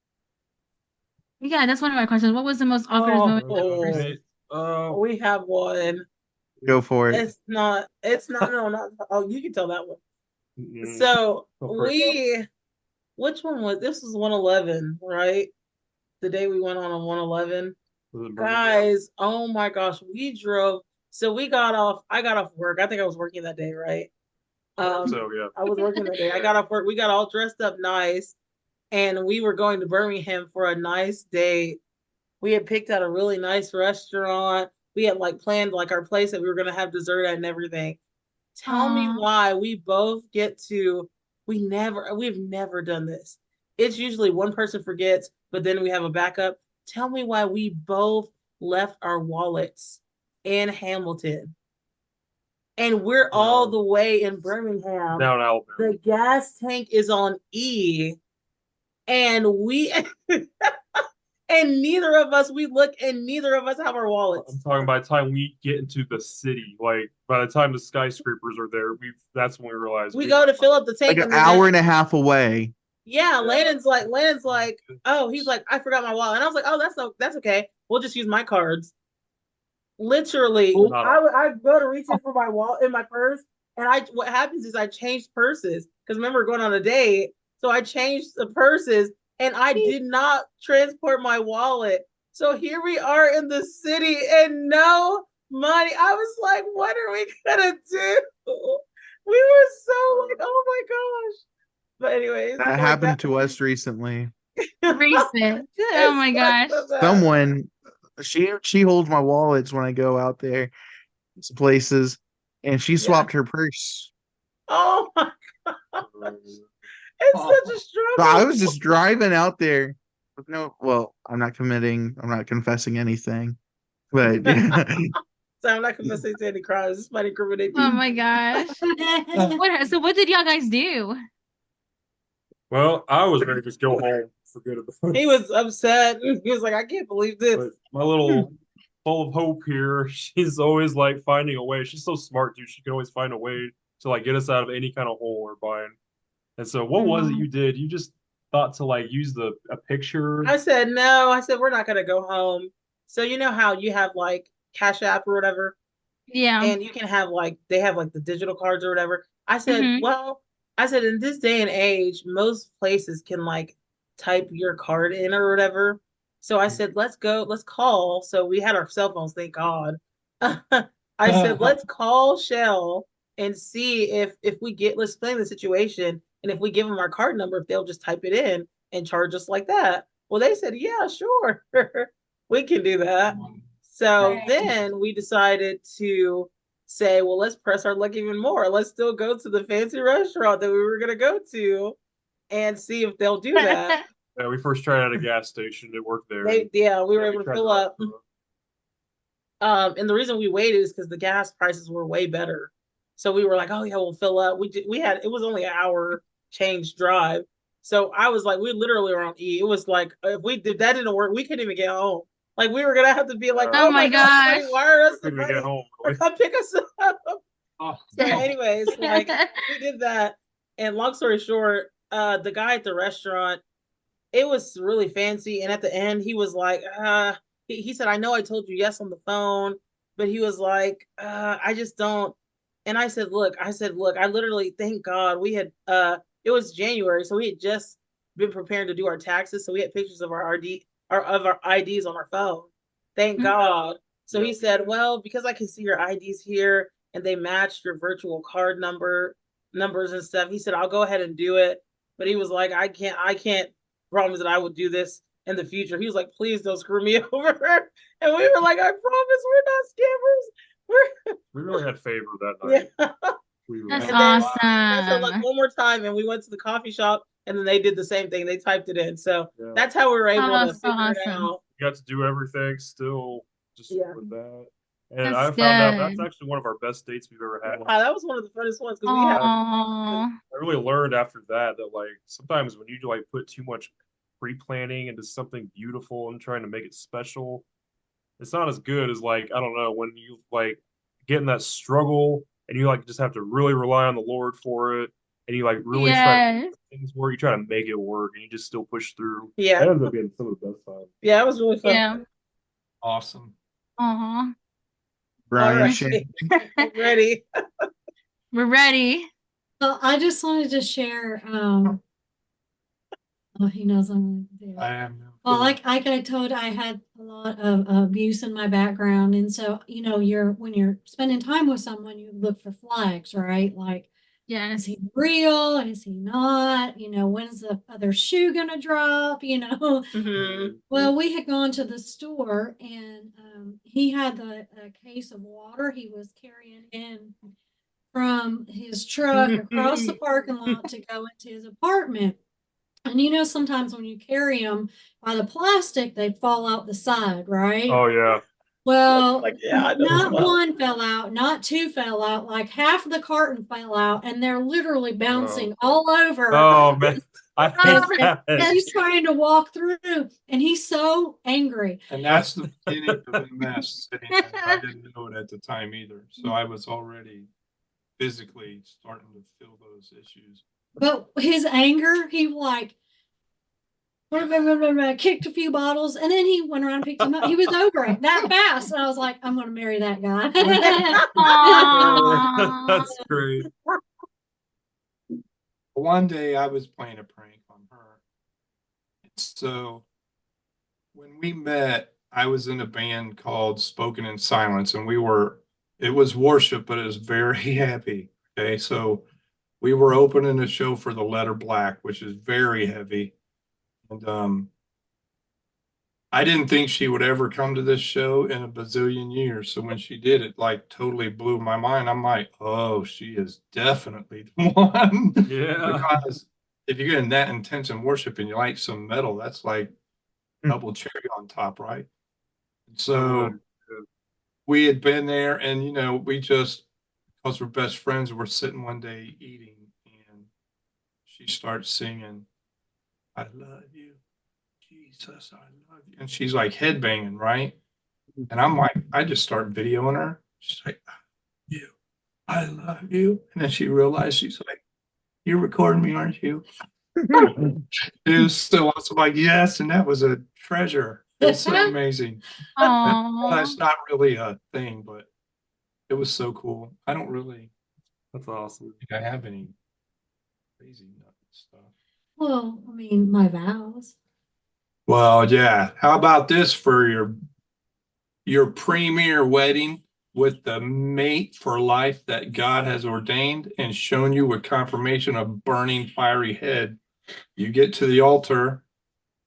Yeah, that's one of my questions. What was the most awkward moment? Oh, we have one. Go for it. It's not, no, not, oh, you can tell that one. Mm-mm. So Go for it. which one was, this was 111, right? The day we went on 111. Was it Birmingham? Guys, oh my gosh, we drove. So I got off work. I think I was working that day, right? So yeah. I was working that day. I got off work. We got all dressed up nice, and we were going to Birmingham for a nice date. We had picked out a really nice restaurant. We had like planned like our place that we were gonna have dessert at and everything. Tell me Aw. why we both we've never done this. It's usually one person forgets, but then we have a backup. Tell me why we both left our wallets in Hamilton. And we're all the way in Birmingham. Down Alabama. The gas tank is on E. And we and neither of us, we look and neither of us have our I'm wallets. talking by the time we get into the city, like by the time the skyscrapers are there, that's when we realize We go to fill up the tank. Like an and then hour and a half away. yeah, Landon's like, oh, he's like, I forgot my wallet. And I was like, oh, that's okay. We'll just use my cards. Literally, Not I go to reach in for my wallet in my purse, and what happens is I changed purses because remember we're going on a date, so I changed the purses and I did not transport my wallet. So here we are in the city and no money. I was like, what are we gonna do? We were so like, oh my gosh. But anyways, That like, happened to us recently. Recent. Oh my gosh. Someone she holds my wallets when I go out there to places, and she swapped her purse. Oh my Um, it's such a struggle. So I was just driving out there with I'm not confessing anything. But So I'm not gonna say any crimes. This might incriminate Oh people. my gosh. So what did y'all guys do? well, I was ready to just go home. forget about He it. was upset. He was like, I can't believe this. But my little full of hope here, she's always like finding a way. She's so smart, dude. She can always find a way to like get us out of any kind of hole we're buying. And so, what was it you did? You just thought to like use a picture. I said, no. I said, we're not going to go home. So, you know how you have like Cash App or whatever? Yeah. And you can have like, they have like the digital cards or whatever. I said, Mhm. well, I said, in this day and age, most places can like type your card in or whatever. So I said, let's go, let's call. So we had our cell phones, thank God. I said, let's call Shell and see if we get, let's explain the situation. And if we give them our card number, if they'll just type it in and charge us like that. Well, they said, yeah, sure. We can do that. So Right. then we decided to say, well, let's press our luck even more. Let's still go to the fancy restaurant that we were going to go to and see if they'll do that. Yeah, we first tried at a gas station. It worked there. Yeah, we were Yeah, able to tried fill the up. restaurant. And the reason we waited is because the gas prices were way better. So we were like, oh yeah, we'll fill up. We had, it was only an hour change drive. So I was like, we literally were on E. It was like, if that didn't work, we couldn't even get home. Like we were gonna have to be like, Oh oh my my God, gosh. somebody wire us the Couldn't even money get home. or Really. come pick us up. Oh, So anyways, like we did that. And long story short, the guy at the restaurant, it was really fancy. And at the end, he was like, he said, I know I told you yes on the phone, but he was like, I just don't. And I said, look, I literally, thank God we had, it was January. So we had just been preparing to do our taxes. So we had pictures of our of our IDs on our phone. Thank Mhm. God. So he Yeah. said, well, because I can see your IDs here and they matched your virtual card numbers and stuff. He said, I'll go ahead and do it. But he was like, I can't promise that I would do this in the future. He was like, please don't screw me over. And we were like, I promise we're not scammers. We really had favor that night. Yeah. We really That's And had. then I said, like, awesome. one more time, and we went to the coffee shop, and then they did the same thing. They typed it in. So Yeah. that's how we were able Oh, to so figure it awesome. out. We got to do everything still just Yeah. with that. And That's I found out that's good. actually one of our best dates we've ever had. Wow, that was one of the funnest ones because we had Oh, I really learned after that like sometimes when you like put too much pre-planning into something beautiful and trying to make it special, it's not as good as like I don't know when you like get in that struggle and you like just have to really rely on the Lord for it and you like really try to yes. make things work. You try to make it work and you just still push through. yeah, That ends up being some of the best times. yeah, it was really fun. Yeah. awesome. Aw. Brian, right. Shane. Ready? We're ready. Well, I just wanted to share, oh, he knows I'm gonna do I it. am. Well, like I told, I had a lot of abuse in my background. And so, you know, when you're spending time with someone, you look for flags, right? Like, is Yes. he real? Is he not? You know, when's the other shoe gonna drop? You know? Hmm. Well, we had gone to the store and he had a case of water he was carrying in from his truck across the parking lot to go into his apartment. And you know, sometimes when you carry them by the plastic, they fall out the side, right? Oh yeah. Well, Like, yeah, I know as not well. one fell out, not two fell out, like half of the carton fell out, and they're literally bouncing all over. Oh man. I as, hate as that. he's trying to walk through, and he's so angry. And that's the beginning of MS. I didn't know it at the time either. So I was already physically starting to feel those issues. But his anger, he like kicked a few bottles, and then he went around and picked him up. He was over it that fast. And I was like, I'm gonna marry that guy. Aw. That's great. One day I was playing a prank on her. So when we met, I was in a band called Spoken in Silence, and it was worship, but it was very heavy. Okay. So we were opening a show for the Letter Black, which is very heavy. And I didn't think she would ever come to this show in a bazillion years. So when she did, it like totally blew my mind. I'm like, oh, she is definitely the one. Yeah. Because if you're getting that intense in worship and you like some metal, that's like double cherry on top, right? So we had been there, and you know, we just, because we're best friends, we're sitting one day eating, and she starts singing, I love you, Jesus, I love you. And she's like headbanging, right? And I'm like, I just start videoing her. She's like, you, I love you. And then she realized, she's like, you're recording me, aren't you? It was so awesome. Like, yes, and that was a treasure. It's so amazing. Aw. That's not really a thing, but it was so cool. I don't really That's awesome. think I have any crazy nut stuff. Well, I mean, my vows. Well, yeah. How about this for your premier wedding with the mate for life that God has ordained and shown you with confirmation of burning fiery head? You get to the altar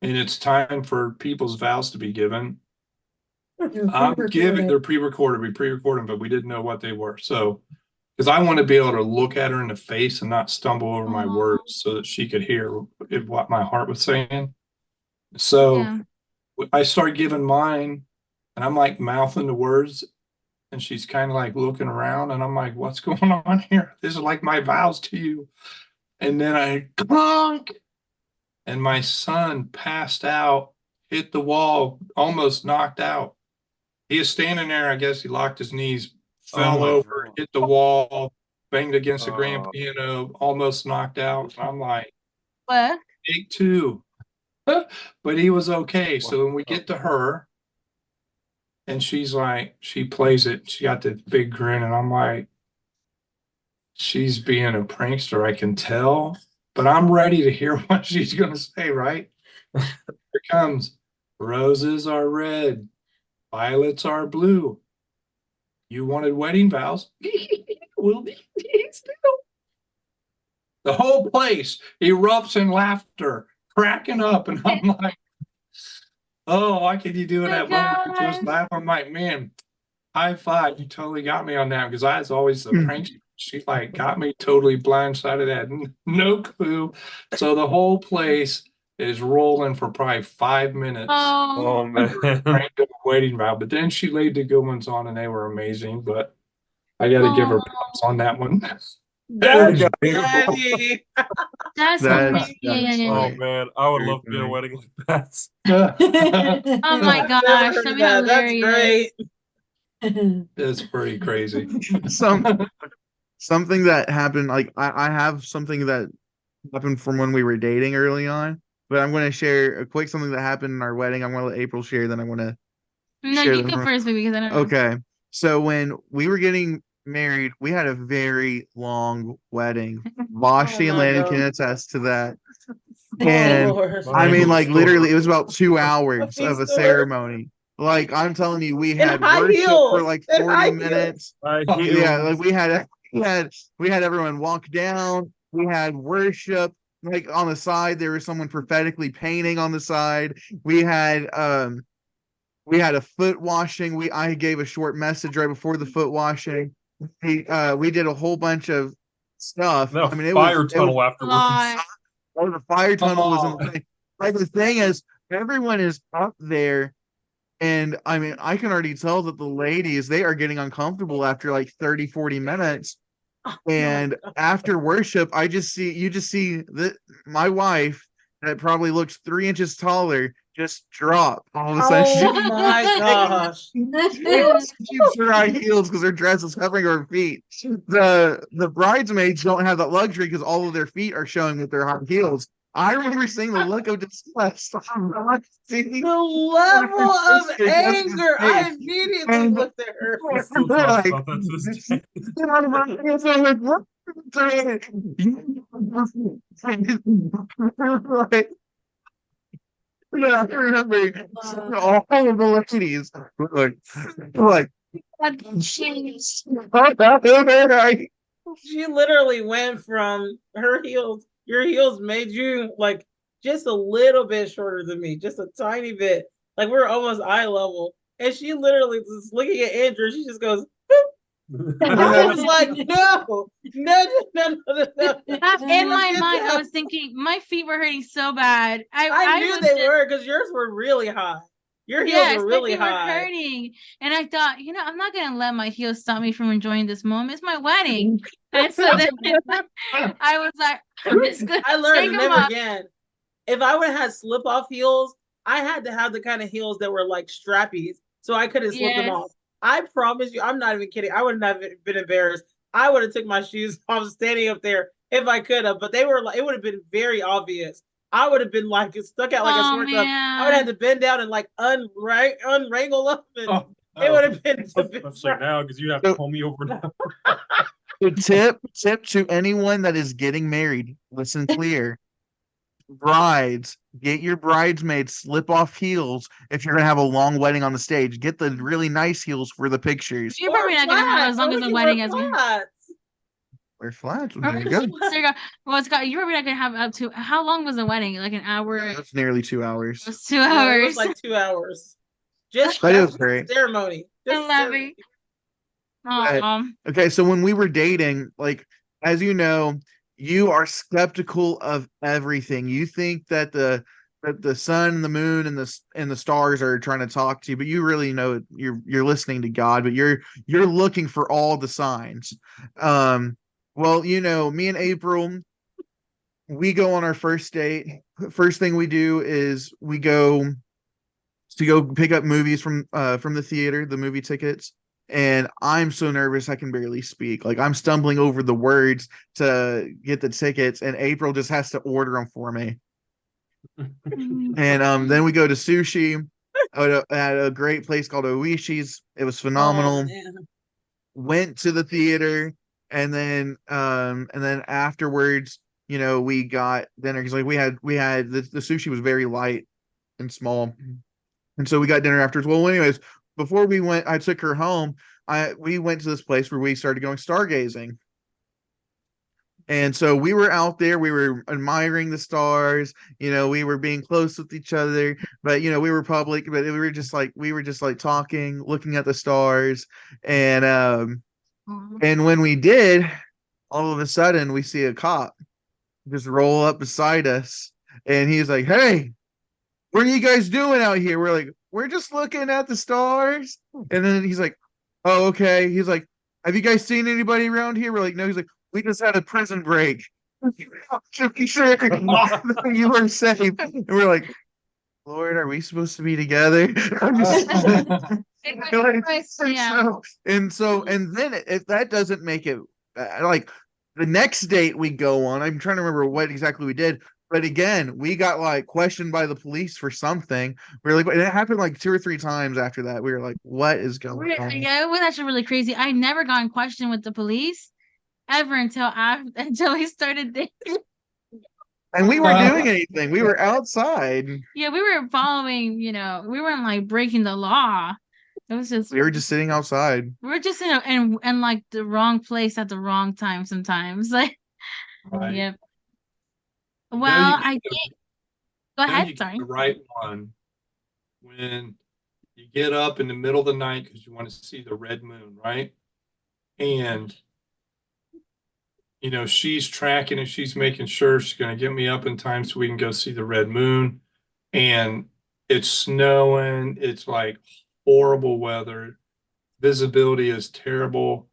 and it's time for people's vows to be given. I'm giving, they're pre-recorded. We pre-recorded them, but we didn't know what they were. So, because I want to be able to look at her in the face and not stumble over my Aw. words so that she could hear what my heart was saying. So Yeah. I start giving mine and I'm like mouthing the words and she's kind of like looking around and I'm like, what's going on here? This is like my vows to you. And then I clunk and my son passed out, hit the wall, almost knocked out. He is standing there. I guess he locked his knees, fell my over, God. hit the wall, banged against the grand Oh. piano, almost knocked out. I'm like, What? take two. But he was okay. So when we get to her, and she's like, she plays it. She got the big grin, and I'm like, she's being a prankster, I can tell. But I'm ready to hear what she's going to say, right? Here comes. Roses are red. Violets are blue. You wanted wedding vows? Will be still. The whole place erupts in laughter, cracking up, and I'm like, oh, why could you do My that? When we could just gosh. laugh. I'm like, man, high five. You totally got me on that because I was always the prank. She like got me totally blindsided. I had no clue. So the whole place is rolling for probably 5 minutes. Oh. Oh man. Cranked up a wedding vow, but then she laid the good ones on and they were amazing. But I got to give her props on that one. That's Yeah. funny. That's That's amazing. Oh funny. man, I would Very love to be at a funny. wedding like that. Oh my I've never gosh, heard that'd of be that. That's hilarious. great. It's pretty crazy. Something that happened, like I have something that happened from when we were dating early on, but I'm going to share a quick something that happened in our wedding. I'm going to let April share, then I'm going to No, share you the go first, baby, because I don't know. Okay. So when we were getting married, we had a very long wedding. Vashti and my Landon God. can attest to that. Oh, And Lord. I mean, Bible like story. literally, it was about 2 hours Funny of a story. ceremony. Like I'm telling you, we In had high worship for heels. like In 40 high heels. minutes. I Yeah, healed. like we had everyone walk down. We had worship. Like on the side, there was someone prophetically painting on the side. We had a foot washing. I gave a short message right before the foot washing. We did a whole bunch of stuff. No I mean, fire it was tunnel afterwards. Lot. oh, the fire tunnel was Oh. insane. Like the thing is, everyone is up there, and I mean, I can already tell that the ladies they are getting uncomfortable after like 30, 40 minutes. And after worship, you just see that my wife that probably looks 3 inches taller just drop all of a sudden. Oh my gosh. She keeps her high heels because her dress is covering her feet. The bridesmaids don't have that luxury because all of their feet are showing with their high heels. I remember seeing the look of disgust on The level of anger. I immediately And- looked at her. I still talk about that to this day. Yeah, I remember all of the ladies were like, jeez. She literally went from her heels. Your heels made you like just a little bit shorter than me, just a tiny bit. Like we're almost eye level. And she literally was looking at Andrew. She just goes, I was like, no. In my mind, I was thinking my feet were hurting so bad. I knew was they just- were because yours were really high. Your heels Yes, were my really feet were high. hurting, and I thought, I'm not gonna let my heels stop me from enjoying this moment. It's my wedding, and so then I was like, I'm just gonna I learned take 'em never off. again. If I would have had slip off heels, I had to have the kind of heels that were like strappies, so I couldn't slip them Yes. off. I promise you, I'm not even kidding. I wouldn't have been embarrassed. I would have took my shoes off standing up there if I could have, but they were like, it would have been very obvious. I would have been like stuck out like a Oh sore thumb. I would have had man. to bend down and like unwrangle them, and Oh, it would have been. Upside down because you have to So- pull me over now. So tip to anyone that is getting married, listen clear. Brides, get your bridesmaids slip off heels if you're gonna have a long wedding on the stage. Get the really nice heels for the pictures. You're probably not gonna have as long as the wedding as we. Wear flats. Or- There you go. There you go. Well, Scott, you're probably not gonna have up to how long was the wedding? Like an hour? It That's nearly 2 hours. was 2 It hours. was like 2 hours. Just But it was that's great. ceremony. I Just love ceremony. it. Oh, Okay, so when we were dating, like as you know, you are skeptical of everything. You think that the sun and the moon and the stars are trying to talk to you, but you really know you're listening to God, but you're looking for all the signs. Well, me and April, we go on our first date. First thing we do is we go to go pick up movies from the theater, the movie tickets. And I'm so nervous I can barely speak. Like I'm stumbling over the words to get the tickets, and April just has to order them for me. And then we go to sushi at a great place called Oishi's. It was phenomenal. Oh, man. Went to the theater, and then afterwards, we got dinner because like we had the sushi was very light and small, and so we got dinner afterwards. Well, anyways, before we went, I took her home. We went to this place where we started going stargazing. And so we were out there, we were admiring the stars, we were being close with each other, but we were public, but we were just like talking, looking at the stars. And when we did, all of a sudden we see a cop just roll up beside us, and he's like, "Hey, what are you guys doing out here?" We're like, "We're just looking at the stars." And then he's like, "Oh, okay." He's like, "Have you guys seen anybody around here?" We're like, "No." He's like, "We just had a prison break to be sure you were safe." And we're like, "Lord, are we supposed to be together?" I'm just Yeah. and then if that doesn't make it like the next date we go on, I'm trying to remember what exactly we did. But again, we got like questioned by the police for something. We were like, and it happened like 2 or 3 times after that. We were like, what is going on? Yeah, it was actually really crazy. I never got in question with the police ever until we started dating. And we weren't doing anything. We were outside. Yeah, we were following, we weren't like breaking the law. It was just We were just sitting outside. we were just in like the wrong place at the wrong time sometimes. Like, Right. yep. You know Well, you I get think. the- Go know ahead. you get Sorry. the right one when you get up in the middle of the night because you want to see the red moon, right? And she's tracking and she's making sure she's going to get me up in time so we can go see the red moon. And it's snowing. It's like horrible weather. Visibility is terrible.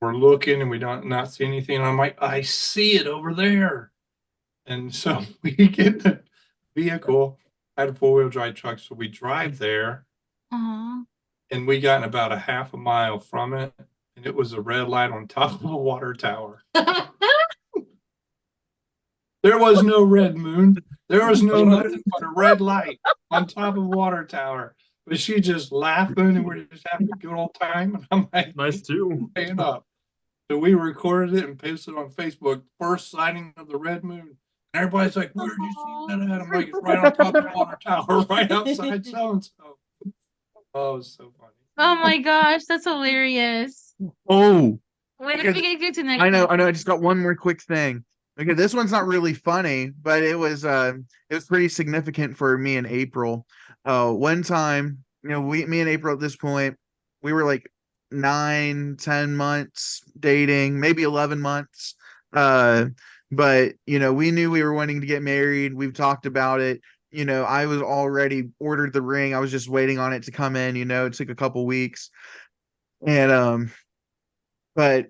We're looking and we don't not see anything. And I'm like, I see it over there. And so we get in the vehicle. I had a 4-wheel drive truck, so we drive there, Aw. and we got in about a half a mile from it, and it was a red light on top of a water tower. There was no red moon. There was no nothing but a red light on top of a water tower. But she just laughing, and we're just having a good old time. And I'm like, Nice too. paying up. So we recorded it and posted it on Facebook. First sighting of the red moon. And everybody's like, "Where did you see that at?" I'm like, "It's right on top of the water tower, right outside so and so." Oh, it was so funny. Oh my gosh, that's hilarious. Oh, Wait, Because we can get to the next I know. one. I just got one more quick thing. Okay, this one's not really funny, but it was pretty significant for me and April. One time, me and April at this point, we were like 9, 10 months dating, maybe 11 months. But we knew we were wanting to get married. We've talked about it. I was already ordered the ring. I was just waiting on it to come in. It took a couple weeks. And but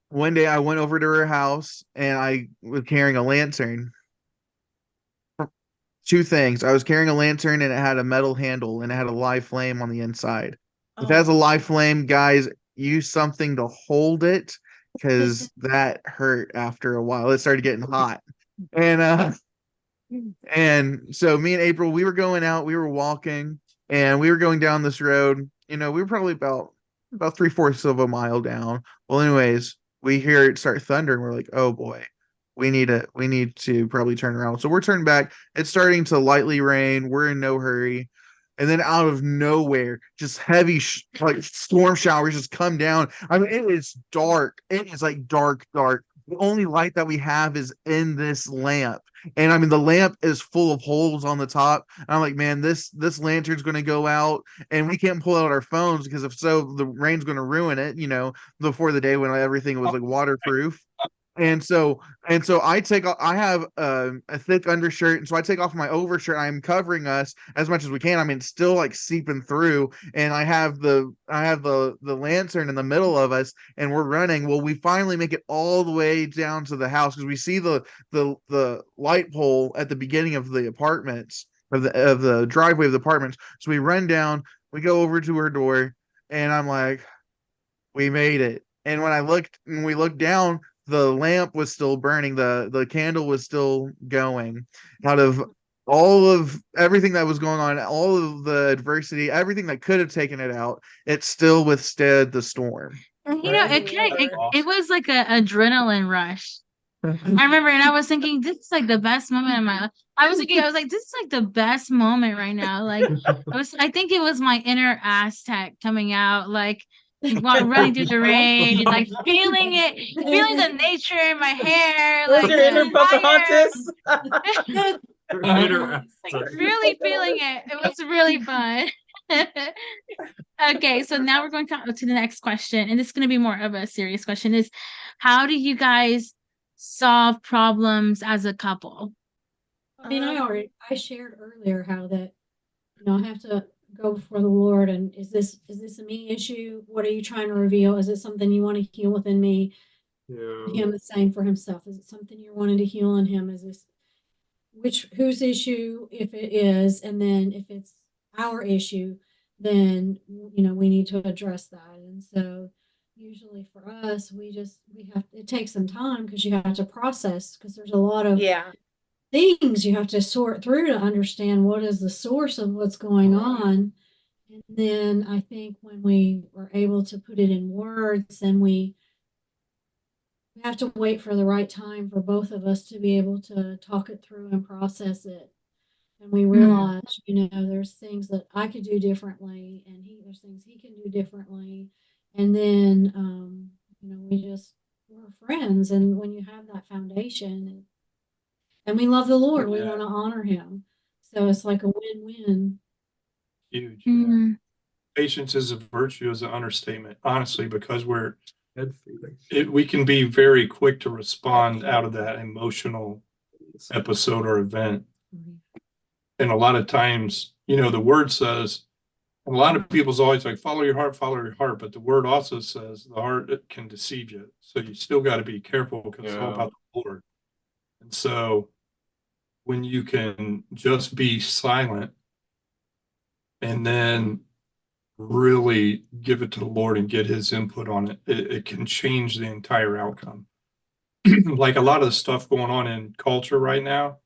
one day I went over to her house and I was carrying a lantern. two things. I was carrying a lantern and it had a metal handle and it had a live flame on the inside. If it has a Oh, live flame, guys, use something to hold it because that hurt after a while. It started getting hot. And so me and April, we were going out, we were walking, and we were going down this road. You know, we were probably about 3/4 of a mile down. Well, anyways, we hear it start thundering. We're like, oh boy, we need to probably turn around. So we're turning back. It's starting to lightly rain. We're in no hurry. And then out of nowhere, just heavy like storm showers just come down. I mean, it is dark. It is like dark, dark. The only light that we have is in this lamp. And I mean, the lamp is full of holes on the top. And I'm like, man, this lantern's going to go out, and we can't pull out our phones because if so, the rain's going to ruin it. You know, before the day when everything was like waterproof. And so I have a thick undershirt, and so I take off my overshirt. I'm covering us as much as we can. I mean, it's still like seeping through, and I have the lantern in the middle of us, and we're running. Well, we finally make it all the way down to the house because we see the light pole at the beginning of the apartments of the driveway of the apartments. So we run down, we go over to her door, and I'm like, we made it. And when we looked down, the lamp was still burning, the candle was still going. Out of all of everything that was going on, all of the adversity, everything that could have taken it out, it still withstood the storm. And you know, praise it the kind of it, Lord. it was like a adrenaline rush. I remember, and I was thinking, this is like the best moment in my life. I was like, this is like the best moment right now. Like, I think it was my inner Aztec coming out, like running through the rain, like feeling it, feeling the nature in my hair, Was like your inner the fire. Pocahontas? Like really feeling it. It was really fun. Okay, so now we're going to the next question, and this is going to be more of a serious question: is how do you guys solve problems as a couple? I mean, I shared earlier how that, I have to go before the Lord, and is this a me issue? What are you trying to reveal? Is it something you want to heal within me? Yeah. Him the same for himself. Is it something you're wanting to heal in him? Is this whose issue, if it is, and then if it's our issue, then we need to address that. And so usually for us, we have, it takes some time because you have to process, because there's a lot of Yeah. things you have to sort through to understand what is the source of what's going on. And then I think when we are able to put it in words, then we have to wait for the right time for both of us to be able to talk it through and process it. And we realize, there's things that I could do differently, and there's things he can do differently. And then, we're friends. And when you have that foundation, and we love the Lord, we Yeah. want to honor him. So it's like a win-win. Huge. Mhm. Patience is a virtue is an understatement, honestly, because Head feeling. we can be very quick to respond out of that emotional episode or event. And a lot of times, the word says, a lot of people's always like, follow your heart, but the word also says the heart can deceive you. So you still got to be careful because it's all Yeah. about the Lord. And so when you can just be silent and then really give it to the Lord and get his input on it, it can change the entire outcome. Like a lot of the stuff going on in culture right now,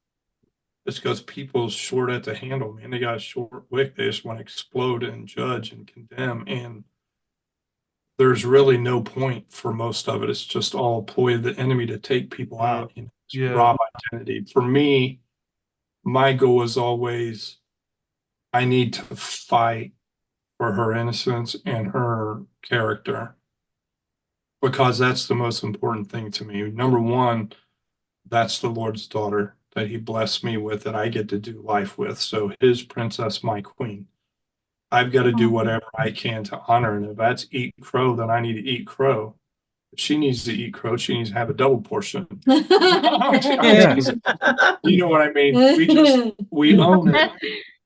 it's because people's short at the handle, man. They got a short wick. They just want to explode and judge and condemn. And there's really no point for most of it. It's just all a ploy of the enemy to take people out, Yeah. rob identity. For me, my goal is always, I need to fight for her innocence and her character, because that's the most important thing to me. Number one, that's the Lord's daughter that he blessed me with, that I get to do life with. So his princess, my queen. I've got to do whatever I can to honor. And if that's eat crow, then I need to eat crow. If she needs to eat crow, she needs to have a double portion. Yes. You know what I mean? We own it,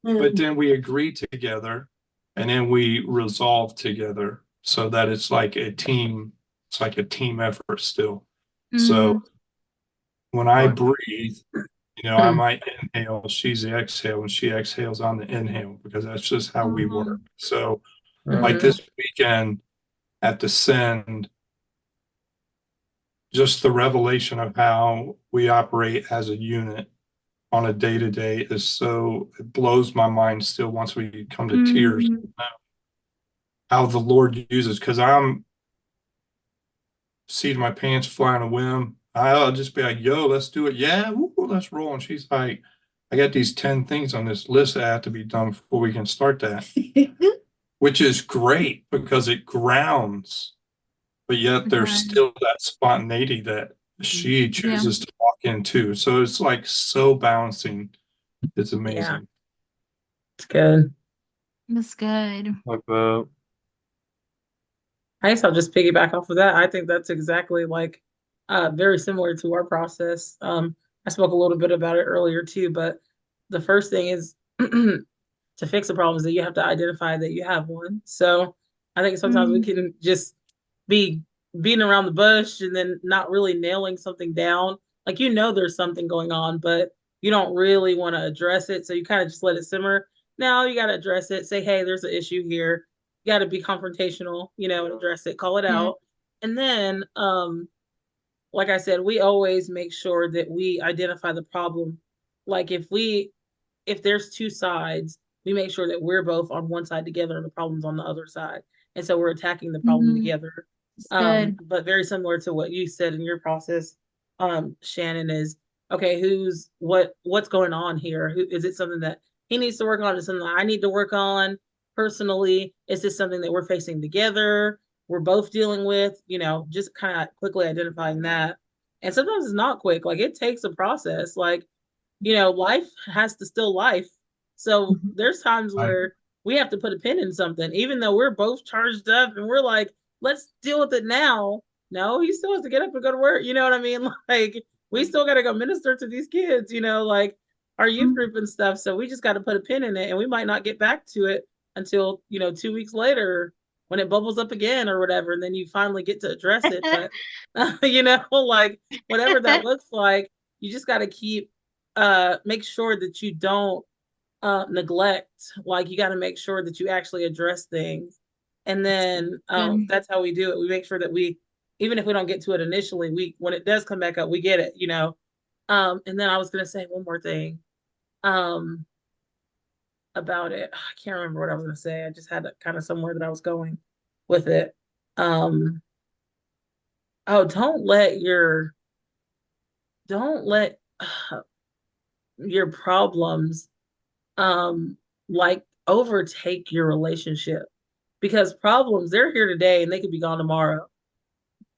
but then we agree together, and then we resolve together, so that it's like a team. It's like a team effort still. So when I breathe You know, I might inhale, she's the exhale, and she exhales on the inhale because that's just how we work. So, like Mhm. this weekend at the Send, just the revelation of how we operate as a unit on a day to day is so, it blows my mind still once we come to tears. Mhm. How the Lord uses, because I'm seat of my pants flying a whim. I'll just be like, yo, let's do it. Yeah, woo, let's roll. And she's like, I got these 10 things on this list that have to be done before we can start that, which is great because it grounds, but yet there's Right. still that spontaneity that she chooses to walk into. So it's like so balancing. It's amazing. It's good. That's good. Like the I guess I'll just piggyback off of that. I think that's exactly like very similar to our process. I spoke a little bit about it earlier too, but the first thing is to fix the problem is that you have to identify that you have one. So I think sometimes we Mm. can just be beating around the bush and then not really nailing something down. Like there's something going on, but you don't really want to address it. So you kind of just let it simmer. Now you got to address it. Say, hey, there's an issue here. You got to be confrontational, and address it, call it Yeah. out. And then, like I said, we always make sure that we identify the problem. Like if there's two sides, we make sure that we're both on one side together and the problem's on the other side. And so we're attacking the problem Mhm. together. That's good. But very similar to what you said in your process, Shannon, is okay, what's going on here? Is it something that he needs to work on? Is it something that I need to work on personally? Is this something that we're facing together? We're both dealing with, just kind of quickly identifying that. And sometimes it's not quick. Like it takes a process. Like, life has to still life. So there's times where we have to put a pin in something, even though we're both charged up and we're like, let's deal with it now. No, he still has to get up and go to work. You know what I mean? Like, we still got to go minister to these kids, like our youth group and stuff. So we just got to put a pin in it and we might not get back to it until, 2 weeks later when it bubbles up again or whatever. And then you finally get to address it. But, like whatever that looks like, you just got to make sure that you don't neglect. Like you got to make sure that you actually address things. And then that's how we do it. We make sure that even if we don't get to it initially, when it does come back up, we get it, and then I was gonna say one more thing about it. I can't remember what I was gonna say. I just had kind of somewhere that I was going with it. Oh, don't let your problems like overtake your relationship, because problems, they're here today and they could be gone tomorrow.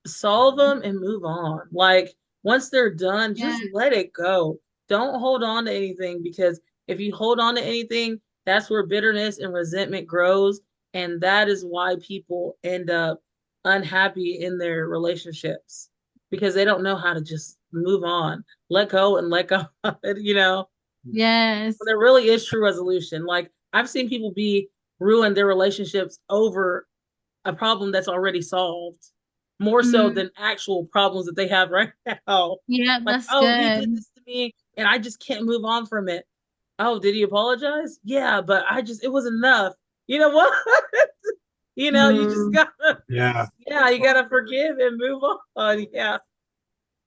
Solve them and move on. Like once they're done, just let it go. Don't hold on to anything, because if you hold on to anything, that's where bitterness and resentment grows, and that is why people end up unhappy in their relationships, because they don't know how to just move on, let go and let go. Yes. There really is true resolution. Like I've seen people ruin their relationships over a problem that's already solved, more so than actual problems that they have right now. Yeah, Like, that's oh, he did good. this to me and I just can't move on from it. Oh, did he apologize? Yeah, but it wasn't enough. You know what? You just gotta, Yeah. you gotta forgive and move on. Yeah.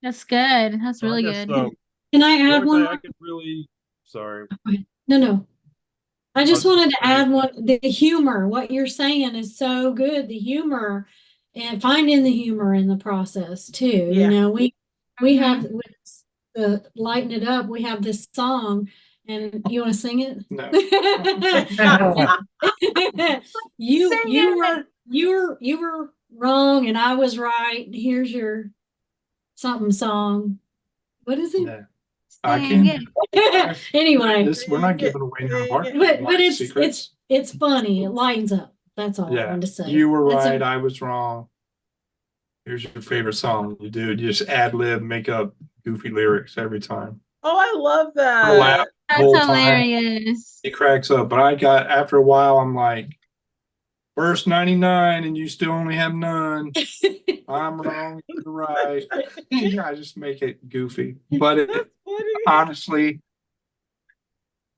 That's good. That's So I really guess, good. Can I the add only one thing I more? could really, sorry, No. I I just was wanted to gonna say, add the humor. What you're saying is so good. The humor and finding the humor in the process too. Yeah. We have with the lighten it up. We have this song, and you want to sing it? No. You were wrong, and I was right. Here's your something song. What is it? No. I Sing can't. it. Anyway, We're not giving away no market but secrets. it's funny. It lightens up. That's all I Yeah, wanted to say. you were That's right. I was wrong. Here's your favorite song. You do. You just ad lib, make up goofy lyrics every time. Oh, I love I laugh that. the That's whole time. hilarious. It cracks up. But after a while, I'm like, verse 99, and you still only have none. I'm wrong. You're right. I just make it goofy, but That's funny. honestly,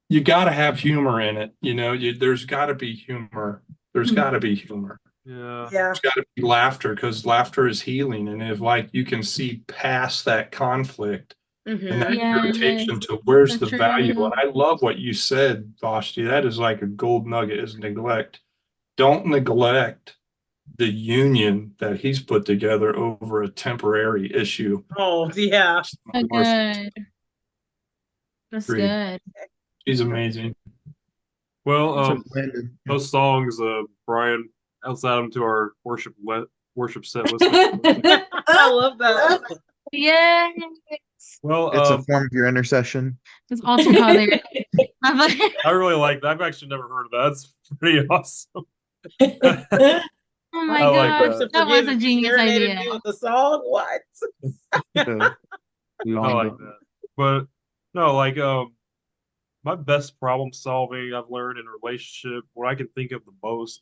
you got to have humor in it. There's got to be humor. There's got to be humor. Yeah. Yeah. There's got to be laughter because laughter is healing. And if like you can see past that conflict and Mhm. that Yes, irritation to where's so the value. true. And I love what you said, Vashti. That is like a gold nugget is neglect. Don't neglect the union that he's put together over a temporary issue. Oh, yeah. So good. That's Agreed. good. She's amazing. Well, So Landon, yeah. those songs, Brian, let's add them to our worship set list. I love that. Yeah, Well, It's a form of your intercession. it's altar call there. I'm like, I really like that. I've actually never heard of that. That's pretty awesome. oh my I like gosh, that. that was a genius Serenaded idea. me with the song. What? So, I like that. But no, like my best problem solving I've learned in a relationship, what I can think of the most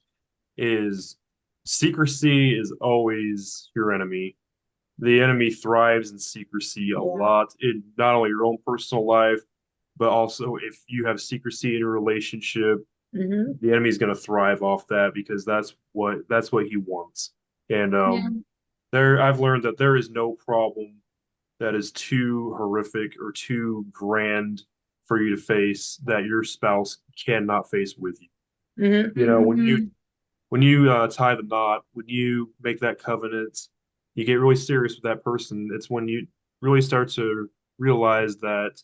is secrecy is always your enemy. The enemy thrives in secrecy a lot in not only your own personal life, but also if you have secrecy in a relationship, Mhm. the enemy's going to thrive off that because that's what he wants. And Yeah. there I've learned that there is no problem that is too horrific or too grand for you to face that your spouse cannot face with you. Mhm. You know, Mhm. when you tie the knot, when you make that covenant, you get really serious with that person. It's when you really start to realize that,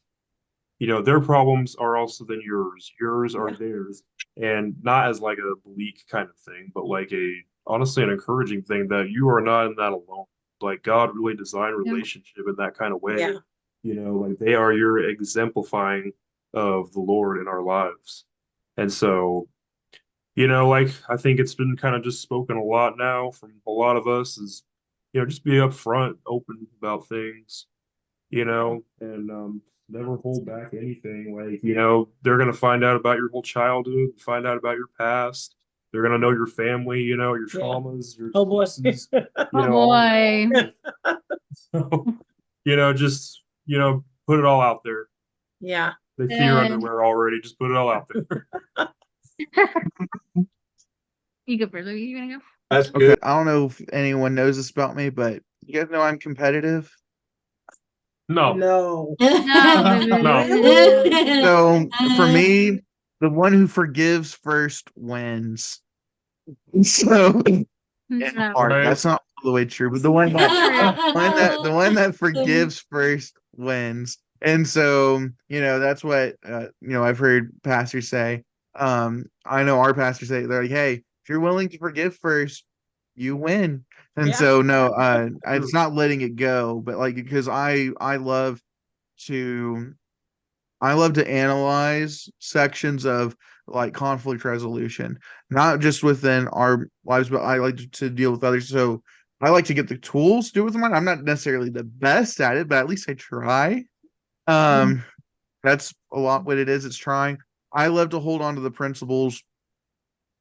their problems are also then yours. Yours are Yeah. theirs. And not as like a bleak kind of thing, but like honestly, an encouraging thing that you are not in that alone. Like God really designed Yeah. relationship in that kind of way. Yeah. Like they are your exemplifying of the Lord in our lives. And so, like I think it's been kind of just spoken a lot now from a lot of us is, just be upfront, open about things, and never hold back anything. Like, they're gonna find out about your whole childhood, find out about your past. They're gonna know your family, your Yeah. traumas, your Oh boy. excuses, Oh all boy. so, just, put it all out there. Yeah. They see your Good. underwear already, just put it all out there. You go further. You gonna go? That's Okay, good. I don't know if anyone knows this about me, but you guys know I'm competitive. No. No. No, boo-boo. No. So for me, the one who forgives first wins. So in No. part, Right. that's not all the way true, but the one the one that forgives first wins. And so, that's what I've heard pastors say. I know our pastors say they're like, hey, if you're willing to forgive first, you win. And Yeah. so no, True. it's not letting it go, but like because I love to analyze sections of like conflict resolution, not just within our lives, but I like to deal with others. So I like to get the tools to do with mine. I'm not necessarily the best at it, but at least I try. Um, that's a lot what it is. It's trying. I love to hold on to the principles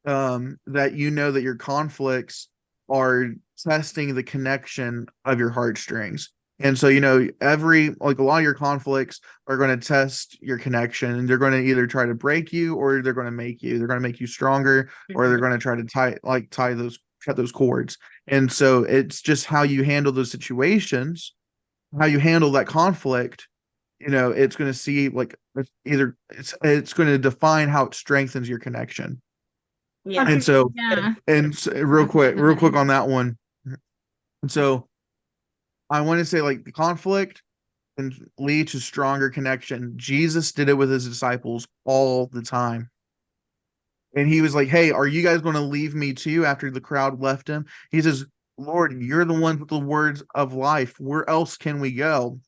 that that your conflicts are testing the connection of your heartstrings. And so, every like a lot of your conflicts are going to test your connection, and they're going to either try to break you or they're going to make you. They're going to make you stronger, or they're going to try to cut those cords. And so it's just how you handle those situations, how you handle that conflict. It's going to see like it's going to define how it strengthens your connection. Yeah. And so, Yeah. real quick on that one. And so I want to say like the conflict can lead to stronger connection. Jesus did it with his disciples all the time. And he was like, hey, are you guys going to leave me too after the crowd left him? He says, Lord, you're the one with the words of life. Where else can we go?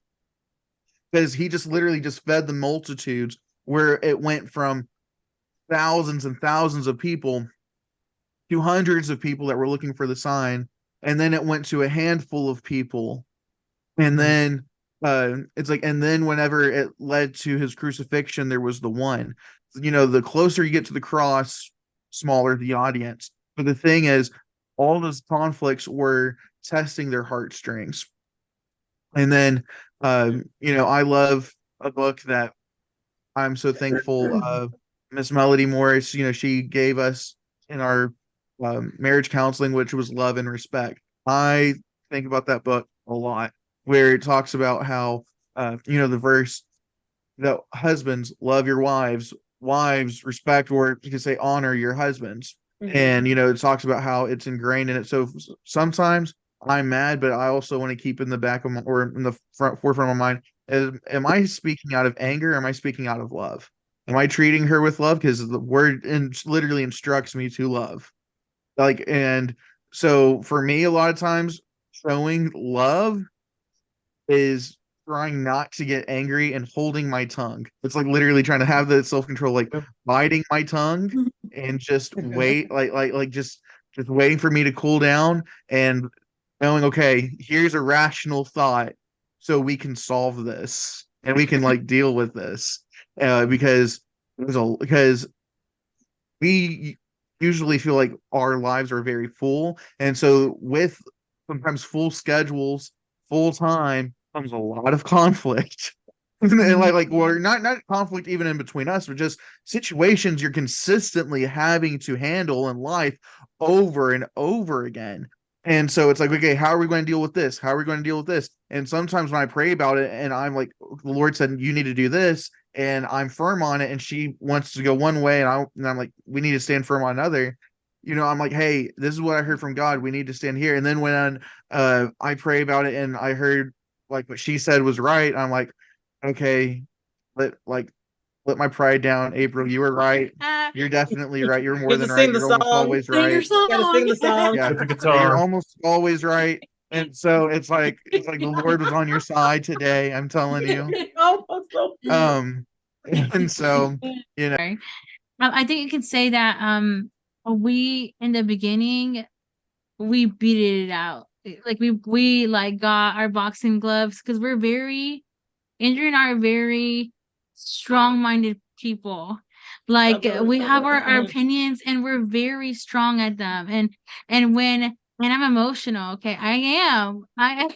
Because he just literally just fed the multitudes where it went from thousands and thousands of people to hundreds of people that were looking for the sign. And then it went to a handful of people. And then it's like, and then whenever it led to his crucifixion, there was the one. The closer you get to the cross, smaller the audience. But the thing is, all those conflicts were testing their heartstrings. And then, I love a book that I'm so thankful Miss Melody Morris, she gave us in our marriage counseling, which was Love and Respect. I think about that book a lot, where it talks about how, the verse that husbands love your wives, wives respect, or you could say honor your husbands. Mhm. And, it talks about how it's ingrained in it. So sometimes I'm mad, but I also want to keep in the back of my, or in the forefront of my mind, am I speaking out of anger? Or am I speaking out of love? Am I treating her with love? Because the word literally instructs me to love. And so for me, a lot of times showing love is trying not to get angry and holding my tongue. It's like literally trying to have the self-control, like biting my tongue and just wait, just waiting for me to cool down and knowing, okay, here's a rational thought, so we can solve this and we can like deal with this. Because we usually feel like our lives are very full, and so with sometimes full schedules, full time comes a lot of conflict. And like well, not conflict even in between us, but just situations you're consistently having to handle in life over and over again. And so it's like, okay, how are we going to deal with this? How are we going to deal with this? And sometimes when I pray about it and I'm like, the Lord said, you need to do this, and I'm firm on it, and she wants to go one way, and I'm like, we need to stand firm on another. I'm like, hey, this is what I heard from God. We need to stand here. And then when I pray about it and I heard like what she said was right, I'm like, okay, let my pride down, April. You were right. You're definitely right. You're more Get than to right. sing the You're almost song. always Sing your right. song. Gotta sing the song. Yeah, With the you're guitar. almost always right. And so it's like the Lord was on your side today. I'm telling you. Almost so. And so I think you can say that we in the beginning we beat it out. Like we like got our boxing gloves because we're very Andrew and I are very strong-minded people. Like we have our opinions and we're very strong at them. And when I'm emotional, okay, I am. I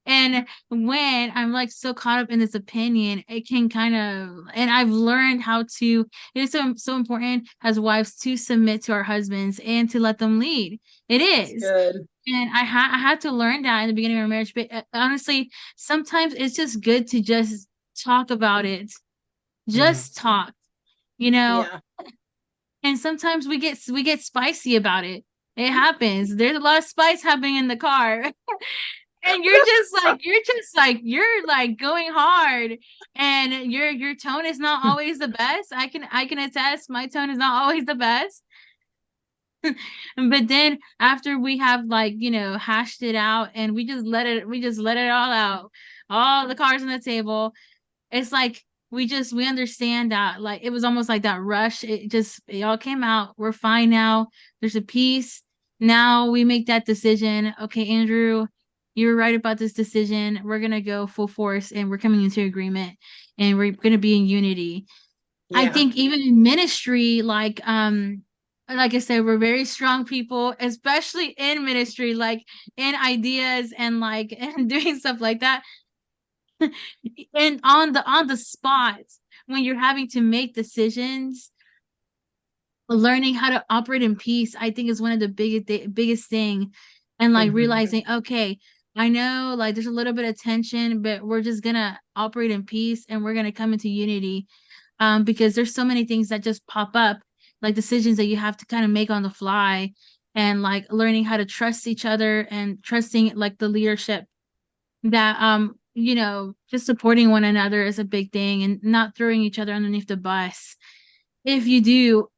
and when I'm like so caught up in this opinion, it can kind of, and I've learned how to, it is so important as wives to submit to our husbands and to let them lead. It is. Good. And I had to learn that in the beginning of our marriage. But honestly, sometimes it's just good to just talk about it. Just talk, Yeah. and sometimes we get spicy about it. It happens. There's a lot of spice happening in the car. And you're like going hard, and your tone is not always the best. I can attest my tone is not always the best. But then after we have like, hashed it out and we just let it all out. All the cards on the table. It's like we understand that like it was almost like that rush. It all came out. We're fine now. There's a peace. Now we make that decision. Okay, Andrew, you were right about this decision. We're gonna go full force and we're coming into agreement and we're gonna be in unity. I Yeah. think even in ministry, like I said, we're very strong people, especially in ministry, like in ideas and like and doing stuff like that. And on the spot, when you're having to make decisions, learning how to operate in peace, I think is one of the biggest thing. And like realizing, okay, I know like there's a little bit of tension, but we're just gonna operate in peace and we're gonna come into unity. Because there's so many things that just pop up, like decisions that you have to kind of make on the fly, and like learning how to trust each other and trusting like the leadership that just supporting one another is a big thing, and not throwing each other underneath the bus. If you do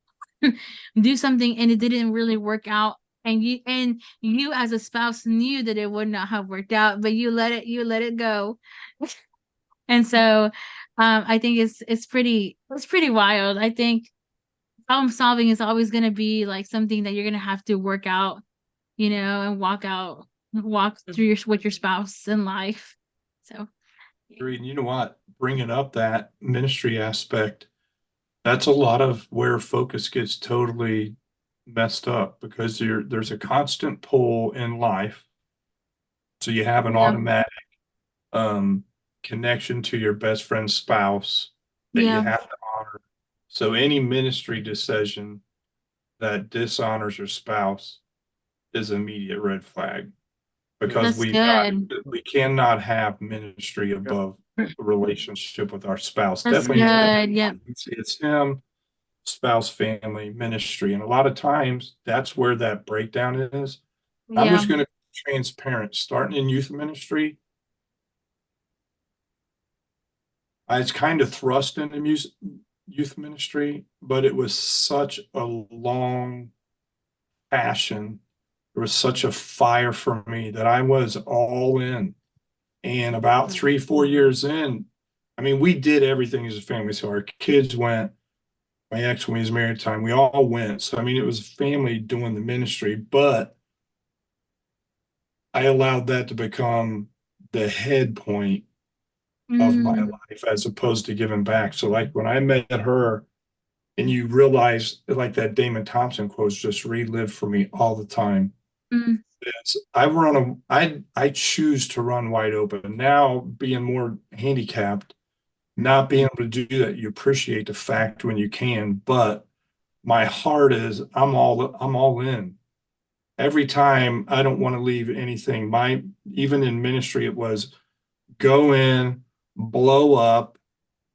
do something and it didn't really work out, and you as a spouse knew that it would not have worked out, but you let it go. And so I think it's pretty wild. I think problem solving is always going to be like something that you're going to have to work out, and walk through with your spouse in life. So Agreed. You know what? Bringing up that ministry aspect, that's a lot of where focus gets totally messed up because there's a constant pull in life. So you have an Yeah. automatic connection to your best friend's spouse that you Yeah. have to honor. So any ministry decision that dishonors your spouse is immediate red flag, because That's good. we cannot have ministry above a relationship with our spouse. That's Definitely good. Yep. it's him, spouse, family, ministry. And a lot of times that's where that breakdown is. I'm Yeah. just going to be transparent. Starting in youth ministry, I was kind of thrust into youth ministry, but it was such a long passion. There was such a fire for me that I was all in. And about 3-4 years in, I mean, we did everything as a family. So our kids went, my ex, when he was married at the time, we all went. So, I mean, it was family doing the ministry, but I allowed that to become the head point of my Mm, life as opposed to giving back. So, like when I met her, and you realize, like that Damon Thompson quotes just relived for me all the time. mm, It's I choose to run wide open. Now being more handicapped, not being able to do that, you appreciate the fact when you can, but my heart is I'm all in. Every time I don't want to leave anything. Even in ministry, it was go in, blow up,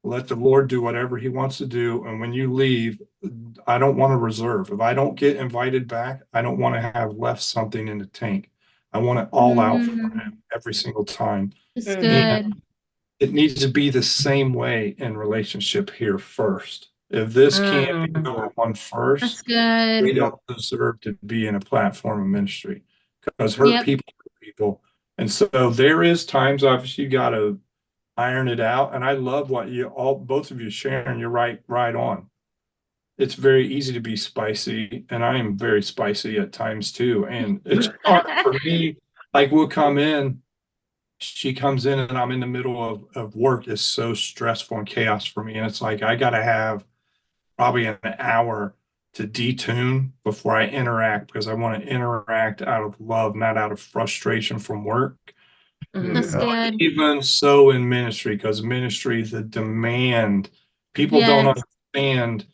let the Lord do whatever he wants to do. And when you leave, I don't want to reserve. If I don't get invited back, I don't want to have left something in the tank. I want it all out for mm. him every single time. That's Mhm. good. And it needs to be the same way in relationship here first. If this can't be Mm. going on That's first, good. we don't deserve to be in a platform of ministry, because Yep. hurt people. And so there is times, obviously, you got to iron it out. And I love what both of you sharing. You're right on. It's very easy to be spicy, and I am very spicy at times too. And it's hard for me. Like we'll come in, she comes in, and I'm in the middle of work. Is so stressful and chaos for me. And it's like I gotta have probably an hour to detune before I interact, because I want to interact out of love, not out of frustration from work. That's Mhm. good. Even so in ministry, because ministry, the demand, people don't Yes. understand.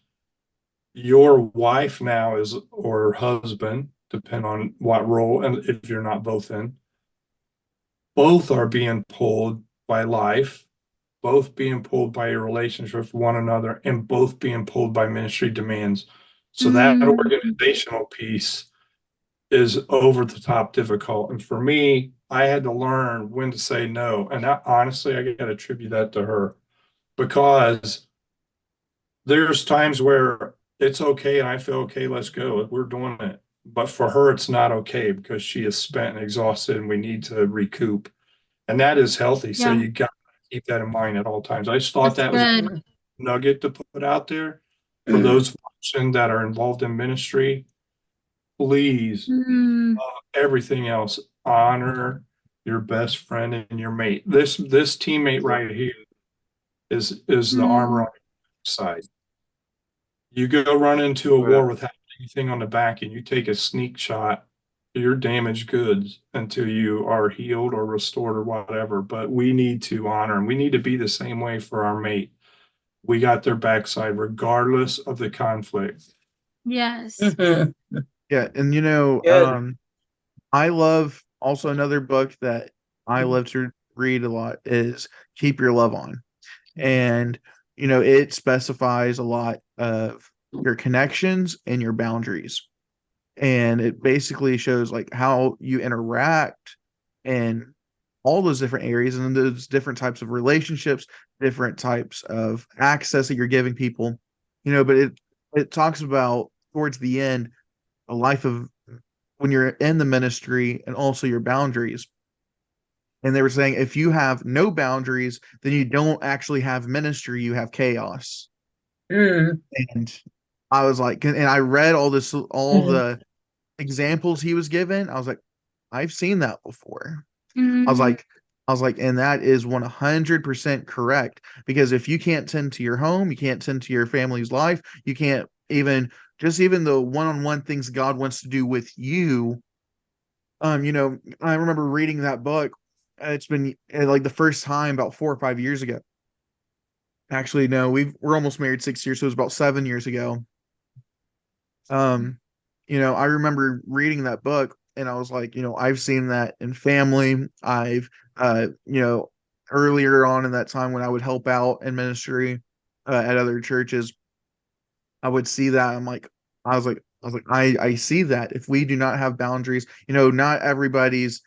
Your wife now is, or husband, depend on what role, and if you're not both in, both are being pulled by life, both being pulled by your relationship with one another, and both being pulled by ministry demands. So that Mm, organizational piece is over the top difficult. And for me, I had to learn when to say no. And that, honestly, I got to attribute that to her, because there's times where it's okay and I feel okay, let's go, we're doing it. But for her, it's not okay, because she is spent and exhausted and we need to recoup. And that is healthy. So yeah. you got to keep that in mind at all times. I just thought That's that was a good. nugget to put out there for those watching that are involved in ministry. Please, Mm, everything else, honor your best friend and your mate. This teammate right here is the armor mm, on your side. You go run into a war without anything on the back, and you take a sneak shot, you're damaged goods until you are healed or restored or whatever. But we need to honor, and we need to be the same way for our mate. We got their backside regardless of the conflict. yes. Mhm. Yeah, and Good. I love also another book that I love to read a lot is Keep Your Love On. And it specifies a lot of your connections and your boundaries. And it basically shows like how you interact in all those different areas and those different types of relationships, different types of access that you're giving people. But it talks about towards the end a life of when you're in the ministry and also your boundaries. And they were saying if you have no boundaries, then you don't actually have ministry, you have chaos. Mm. And I was like, and I read all Mhm. the examples he was given. I was like, I've seen that before. I was Mm, like, and that is 100% correct. Because if you can't tend to your home, you can't tend to your family's life, you can't even the one-on-one things God wants to do with you. I remember reading that book it's been like the first time about 4 or 5 years ago. Actually, no, we're almost married 6 years, so it was about 7 years ago. I remember reading that book and I was like, I've seen that in family. I've earlier on in that time when I would help out in ministry at other churches, I would see that. I see that if we do not have boundaries, not everybody's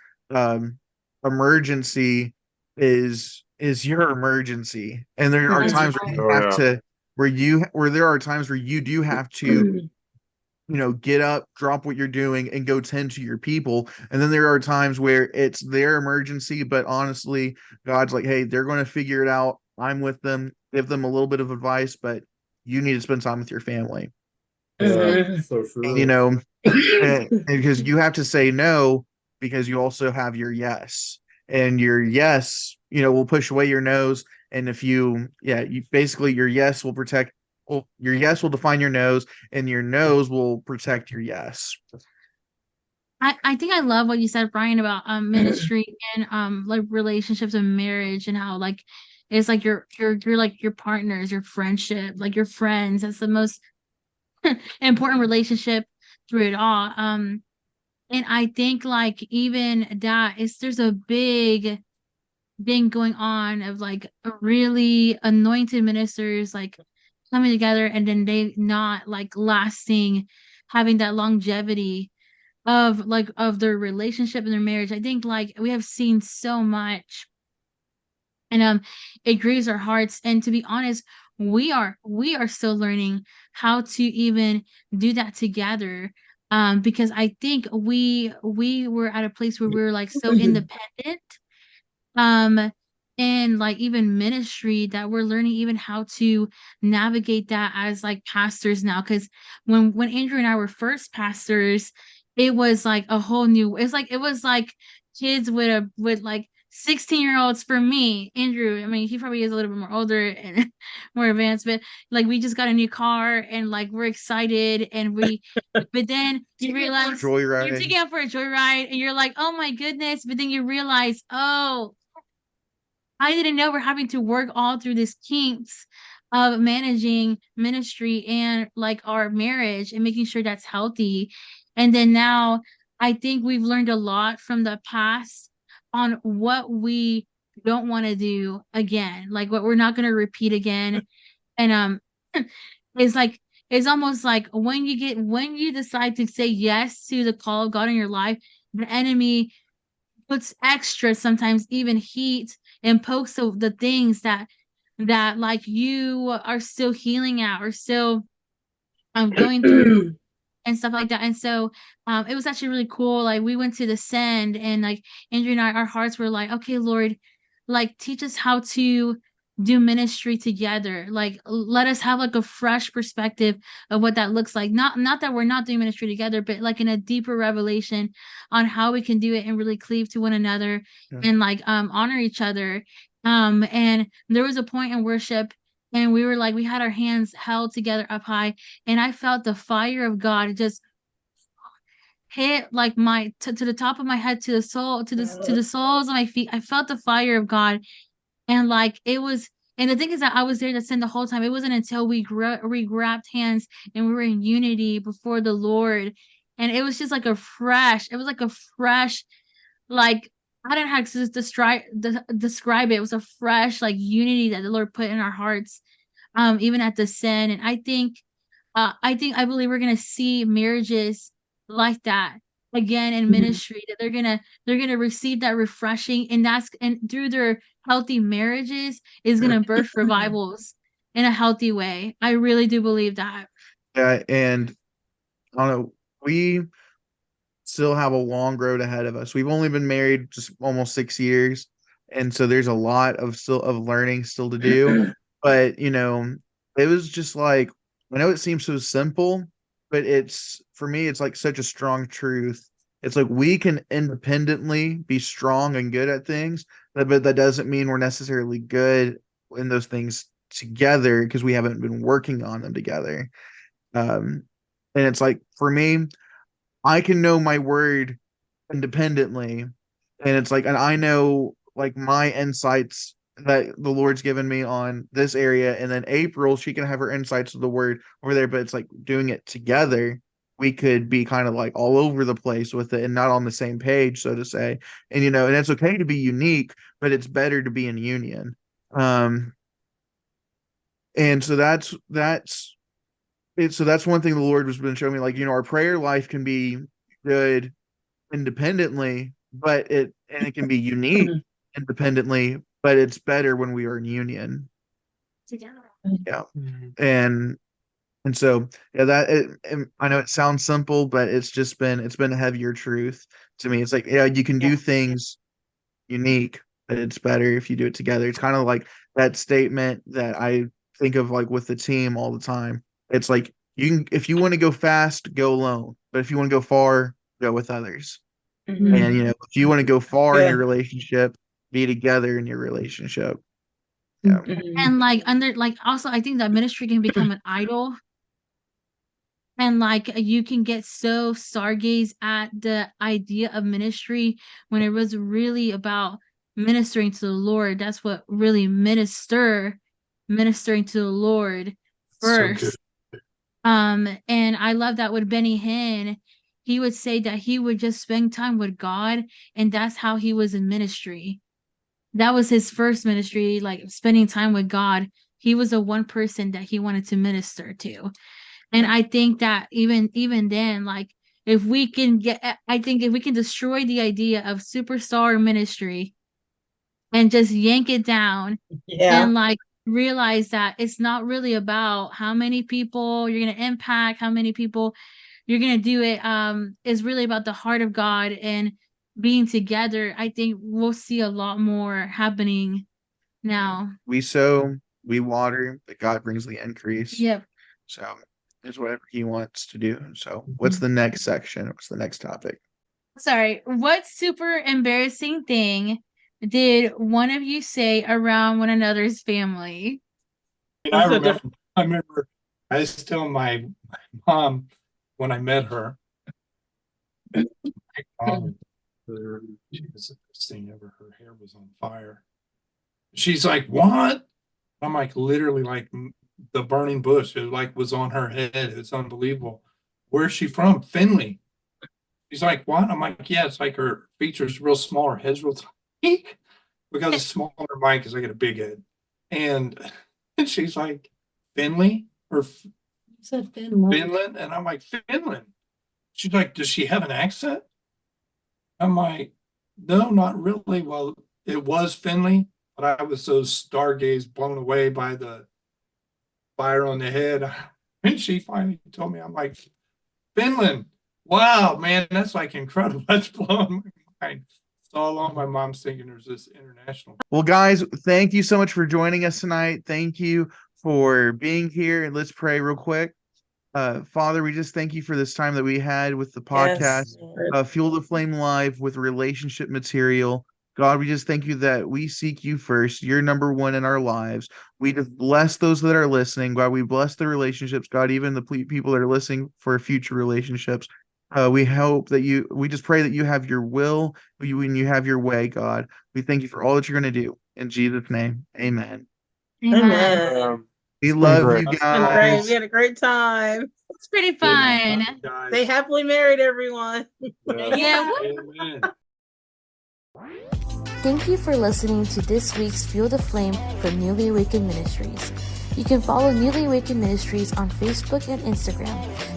emergency is your emergency. And there are That's times right. where you Oh have yeah. to where there are times where you do have to get up, drop what you're doing, and go tend to your people. And then there are times where it's their emergency, but honestly, God's like, hey, they're going to figure it out. I'm with them, give them a little bit of advice, but you need to spend time with your family. Yeah, so You true. know, because you have to say no because you also have your yes. And your yes, will push away your no's. And if you basically your yes will protect, well, your yes will define your no's, and your no's will protect your yes. I think I love what you said, Brian, about ministry and like relationships and marriage and how like it's like you're like your partners, your friendship, like your friends. That's the most important relationship through it all. And I think like even that is there's a big thing going on of like a really anointed ministers like coming together and then they not like lasting, having that longevity of their relationship and their marriage. I think like we have seen so much and it grieves our hearts. And to be honest, we are still learning how to even do that together. Because I think we were at a place where we were like so independent. Um and like even ministry that we're learning even how to navigate that as like pastors now. Because when Andrew and I were first pastors, it was like a whole new, it was like kids with like 16-year-olds for me. Andrew, I mean, he probably is a little bit more older and more advanced, but like we just got a new car and like we're excited and but then you realize you're Joyride. taking out for a joyride and you're like, oh my goodness, but then you realize, oh, I didn't know we're having to work all through this kinks of managing ministry and like our marriage and making sure that's healthy. And then now I think we've learned a lot from the past on what we don't want to do again, like what we're not going to repeat again. And it's like it's almost like when you decide to say yes to the call of God in your life, the enemy puts extra sometimes even heat and pokes the things that like you are still healing at or still going through and stuff like that. And so it was actually really cool. Like we went to the send and like Andrew and I, our hearts were like, okay, Lord, like teach us how to do ministry together. Like let us have like a fresh perspective of what that looks like. Not that we're not doing ministry together, but like in a deeper revelation on how we can do it and really cleave to one another Yeah. and like honor each other. And there was a point in worship and we were like we had our hands held together up high and I felt the fire of God just hit like my to the top of my head to the soul to the soles of my feet. I felt the fire of God, and like it was. And the thing is that I was there to sing the whole time. It wasn't until we grabbed hands and we were in unity before the Lord, and it was just like a fresh. It was like a fresh, like I don't know how to describe it. It was a fresh like unity that the Lord put in our hearts, even at the sin. And I believe we're gonna see marriages like that again in ministry, that they're gonna receive that refreshing, and through their healthy marriages is gonna birth revivals in a healthy way. I really do believe that. Yeah, and I don't know, we still have a long road ahead of us. We've only been married just almost 6 years, and so there's a lot of still of learning still to do. But it was just like I know it seems so simple, but it's for me, it's like such a strong truth. It's like we can independently be strong and good at things, but that doesn't mean we're necessarily good in those things together because we haven't been working on them together. Um, and it's like for me, I can know my word independently, and it's like, and I know like my insights that the Lord's given me on this area, and then April, she can have her insights of the word over there, but it's like doing it together, we could be kind of like all over the place with it and not on the same page, so to say. And and it's okay to be unique, but it's better to be in union. And so that's it. So that's one thing the Lord has been showing me, like, our prayer life can be good independently, but it can be unique independently, but it's better when we are in union. Together. Yeah. And so I know it sounds simple, but it's been a heavier truth to me. It's like, you can do things unique, but it's better if you do it together. It's kind of like that statement that I think of, like, with the team all the time. It's like, if you want to go fast, go alone, but if you want to go far, go with others. Mhm. And if you want to go far in Yeah. your relationship, be together in your relationship. Mhm. And like also I think that ministry can become an idol. And like you can get so stargaze at the idea of ministry when it was really about ministering to the Lord. That's what really ministering to the Lord So good. first. And I love that with Benny Hinn, he would say that he would just spend time with God, and that's how he was in ministry. That was his first ministry, like spending time with God. He was the one person that he wanted to minister to. And I think that even then, like, if we can destroy the idea of superstar ministry and just yank it down Yeah. and like realize that it's not really about how many people you're going to impact, how many people you're going to do it. It's really about the heart of God and being together. I think we'll see a lot more happening now. We sow, we water, but God brings the increase. Yep. So it's whatever He wants to do. So what's the next section? What's the next topic? Sorry, what super embarrassing thing did one of you say around one another's family? I remember I was telling my mom when I met her. My mom, she was the best thing ever. Her hair was on fire. She's like, "What?" I'm like, literally, like the burning bush. It like was on her head. It's unbelievable. Where's she from? Finley. She's like, "What?" I'm like, "Yeah, it's like her features real small. Her head's real tiny." Because it's smaller than mine because I got a big head. And she's like, "Finley or Said Finland. Finland?" And I'm like, "Finland." She's like, "Does she have an accent?" I'm like, "No, not really." Well, it was Finley, but I was so stargaze blown away by the fire on the head. And she finally told me, I'm like, "Finland. Wow, man, that's like incredible." That's blowing my mind. So all along my mom's thinking there's this international. Well, guys, thank you so much for joining us tonight. Thank you for being here. And let's pray real quick. Father, we just thank you for this time that we had with the podcast, Yes, Lord. Fuel the Flame Live with relationship material. God, we just thank you that we seek you first. You're number one in our lives. We just bless those that are listening. God, we bless the relationships. God, even the people that are listening for future relationships. We hope that we just pray that you have your will when you have your way, God. We thank you for all that you're going to do. In Jesus' name, amen. Amen. We It's been love great. you It's been great. guys. We had a great time. It's pretty fun. Stay happily married, everyone. Yeah. Amen. Thank you for listening to this week's Fuel the Flame from Newly Awakened Ministries. You can follow Newly Awakened Ministries on Facebook and Instagram.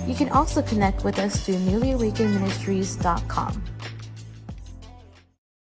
You can also connect with us through newlyawakenedministries.com.